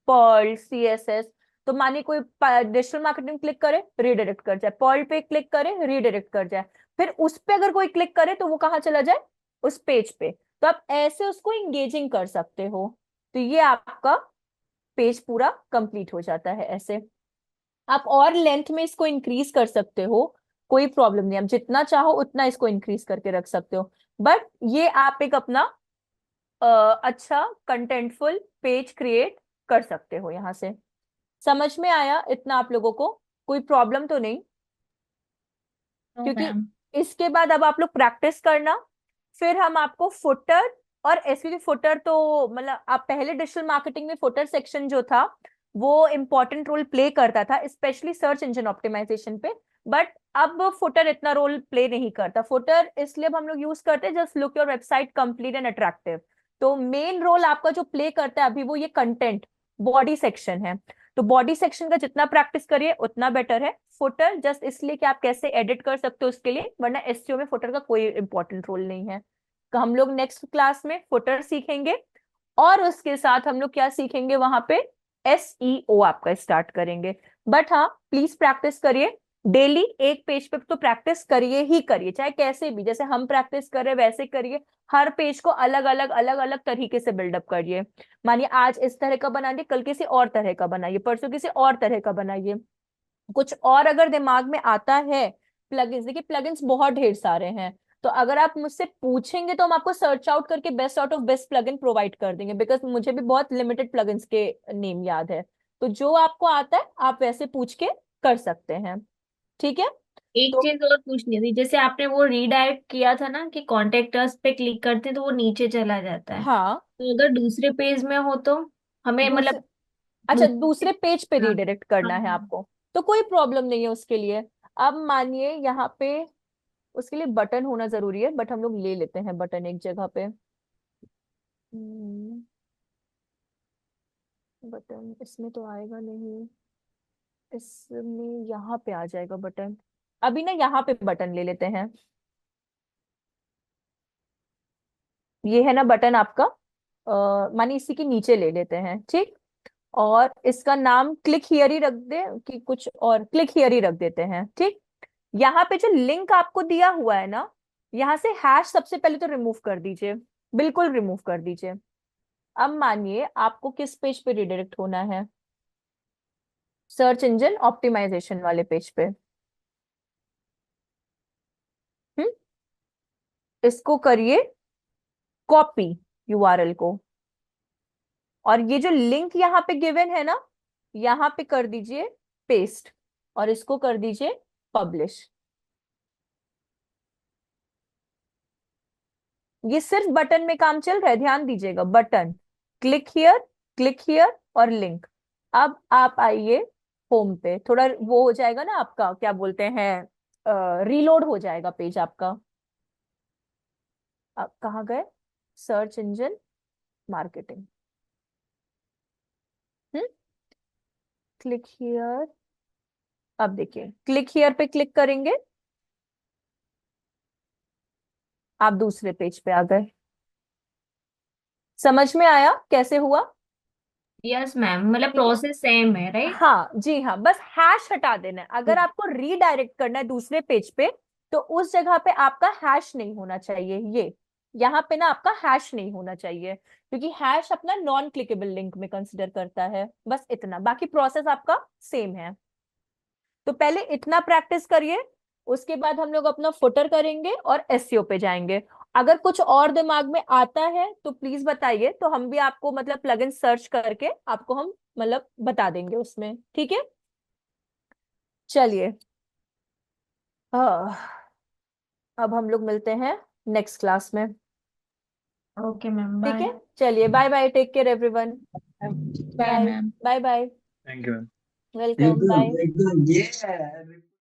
Perl, CSS। तो मानिए कोई डिजिटल मार्केटिंग क्लिक करे, रीडायरेक्ट कर जाए, पर्ल पे क्लिक करे, रीडायरेक्ट कर जाए, फिर उस पे अगर कोई क्लिक करे तो वो कहाँ चला जाए, उस पेज पे। तो आप ऐसे उसको इंगेजिंग कर सकते हो। तो ये आपका पेज पूरा कंप्लीट हो जाता है ऐसे। आप और लेंथ में इसको इंक्रीज कर सकते हो, कोई प्रॉब्लम नहीं, आप जितना चाहो उतना इसको इंक्रीज करके रख सकते हो। बट ये आप एक अपना अच्छा कंटेंटफुल पेज क्रिएट कर सकते हो यहाँ से। समझ में आया इतना आप लोगों को, कोई प्रॉब्लम तो नहीं? नो क्योंकि मैम। इसके बाद अब आप लोग प्रैक्टिस करना, फिर हम आपको फुटर और एसवीपी। फुटर तो मतलब आप पहले डिजिटल मार्केटिंग में फुटर सेक्शन जो था वो इंपॉर्टेंट रोल प्ले करता था, स्पेशली सर्च इंजन ऑप्टिमाइजेशन पे। बट अब फुटर इतना रोल प्ले नहीं करता। फुटर इसलिए अब हम लोग यूज करते हैं just look your website complete and attractive. तो मेन रोल आपका जो प्ले करता है अभी वो ये कंटेंट बॉडी सेक्शन है। तो बॉडी सेक्शन का जितना प्रैक्टिस करिए उतना बेटर है। फुटर जस्ट इसलिए कि आप कैसे एडिट कर सकते हो उसके लिए, वरना एसईओ में फुटर का कोई इंपॉर्टेंट रोल नहीं है। तो हम लोग नेक्स्ट क्लास में फुटर सीखेंगे, और उसके साथ हम लोग क्या सीखेंगे वहां पे, SEO आपका स्टार्ट करेंगे। बट हाँ, प्लीज प्रैक्टिस करिए डेली, एक पेज पे तो प्रैक्टिस करिए ही करिए, चाहे कैसे भी, जैसे हम प्रैक्टिस कर रहे वैसे करिए। हर पेज को अलग अलग तरीके से बिल्डअप करिए। मानिए आज इस तरह का बनाइए, कल किसी और तरह का बनाइए, परसों किसी और तरह का बनाइए। कुछ और अगर दिमाग में आता है, प्लगइन्स, देखिए प्लगइन्स बहुत ढेर सारे हैं। तो अगर आप मुझसे पूछेंगे तो हम आपको सर्च आउट करके best out of best plugin provide कर देंगे, बिकॉज मुझे भी बहुत लिमिटेड प्लगइन्स के नेम याद है। तो जो आपको आता है आप वैसे पूछ के कर सकते हैं, ठीक है। एक तो चीज और पूछनी थी, जैसे आपने वो रीडायरेक्ट किया था ना कि कॉन्टेक्ट अस पे क्लिक करते हैं तो वो नीचे चला जाता है, हाँ, तो अगर दूसरे पेज में हो तो हमें दूसरे, मतलब अच्छा दूसरे। दूसरे पेज पे हाँ। रिडायरेक्ट करना है हाँ। आपको, तो कोई प्रॉब्लम नहीं है उसके लिए। अब मानिए यहाँ पे उसके लिए बटन होना जरूरी है, बट हम लोग ले लेते हैं बटन एक जगह पे। बटन इसमें तो आएगा नहीं, इसमें यहाँ पे आ जाएगा बटन। अभी ना यहाँ पे बटन ले लेते हैं। ये है ना बटन आपका, मानी इसी के नीचे ले लेते हैं, ठीक। और इसका नाम क्लिक हियर ही रख दे कि कुछ और, क्लिक हियर ही रख देते हैं, ठीक। यहाँ पे जो लिंक आपको दिया हुआ है ना, यहाँ से हैश सबसे पहले तो रिमूव कर दीजिए, बिल्कुल रिमूव कर दीजिए। अब मानिए आपको किस पेज पे रिडायरेक्ट होना है, सर्च इंजन ऑप्टिमाइजेशन वाले पेज पे। हम्म इसको करिए कॉपी, यूआरएल को, और ये जो लिंक यहाँ पे गिवन है ना, यहाँ पे कर दीजिए पेस्ट, और इसको कर दीजिए पब्लिश। ये सिर्फ बटन में काम चल रहा है, ध्यान दीजिएगा, बटन, क्लिक हियर और लिंक। अब आप आइए होम पे, थोड़ा वो हो जाएगा ना आपका, क्या बोलते हैं, रीलोड हो जाएगा पेज आपका। अब कहाँ गए, search engine marketing, hmm click here. अब देखिए क्लिक हियर पे क्लिक करेंगे, आप दूसरे पेज पे आ गए। समझ में आया कैसे हुआ? यस मैम, मतलब ठीक है, प्रोसेस सेम है, राइट? हाँ जी हाँ, बस हैश हटा देना है। अगर आपको रीडायरेक्ट करना है दूसरे पेज पे, तो उस जगह पे आपका हैश नहीं होना चाहिए, ये यहाँ पे ना आपका हैश नहीं होना चाहिए, क्योंकि हैश अपना नॉन क्लिकेबल लिंक में कंसिडर करता है। बस इतना, बाकी प्रोसेस आपका सेम है। तो पहले इतना प्रैक्टिस करिए, उसके बाद हम लोग अपना फुटर करेंगे और एसईओ पे जाएंगे। अगर कुछ और दिमाग में आता है तो प्लीज बताइए, तो हम भी आपको मतलब प्लगइन सर्च करके आपको हम मतलब बता देंगे उसमें, ठीक है। चलिए, अब हम लोग मिलते हैं नेक्स्ट क्लास में, ओके मैम, ठीक बाय। है। चलिए, bye bye, take care everyone. Bye bye ma'am. Bye bye. Thank you ma'am. Welcome, bye. एकदम ये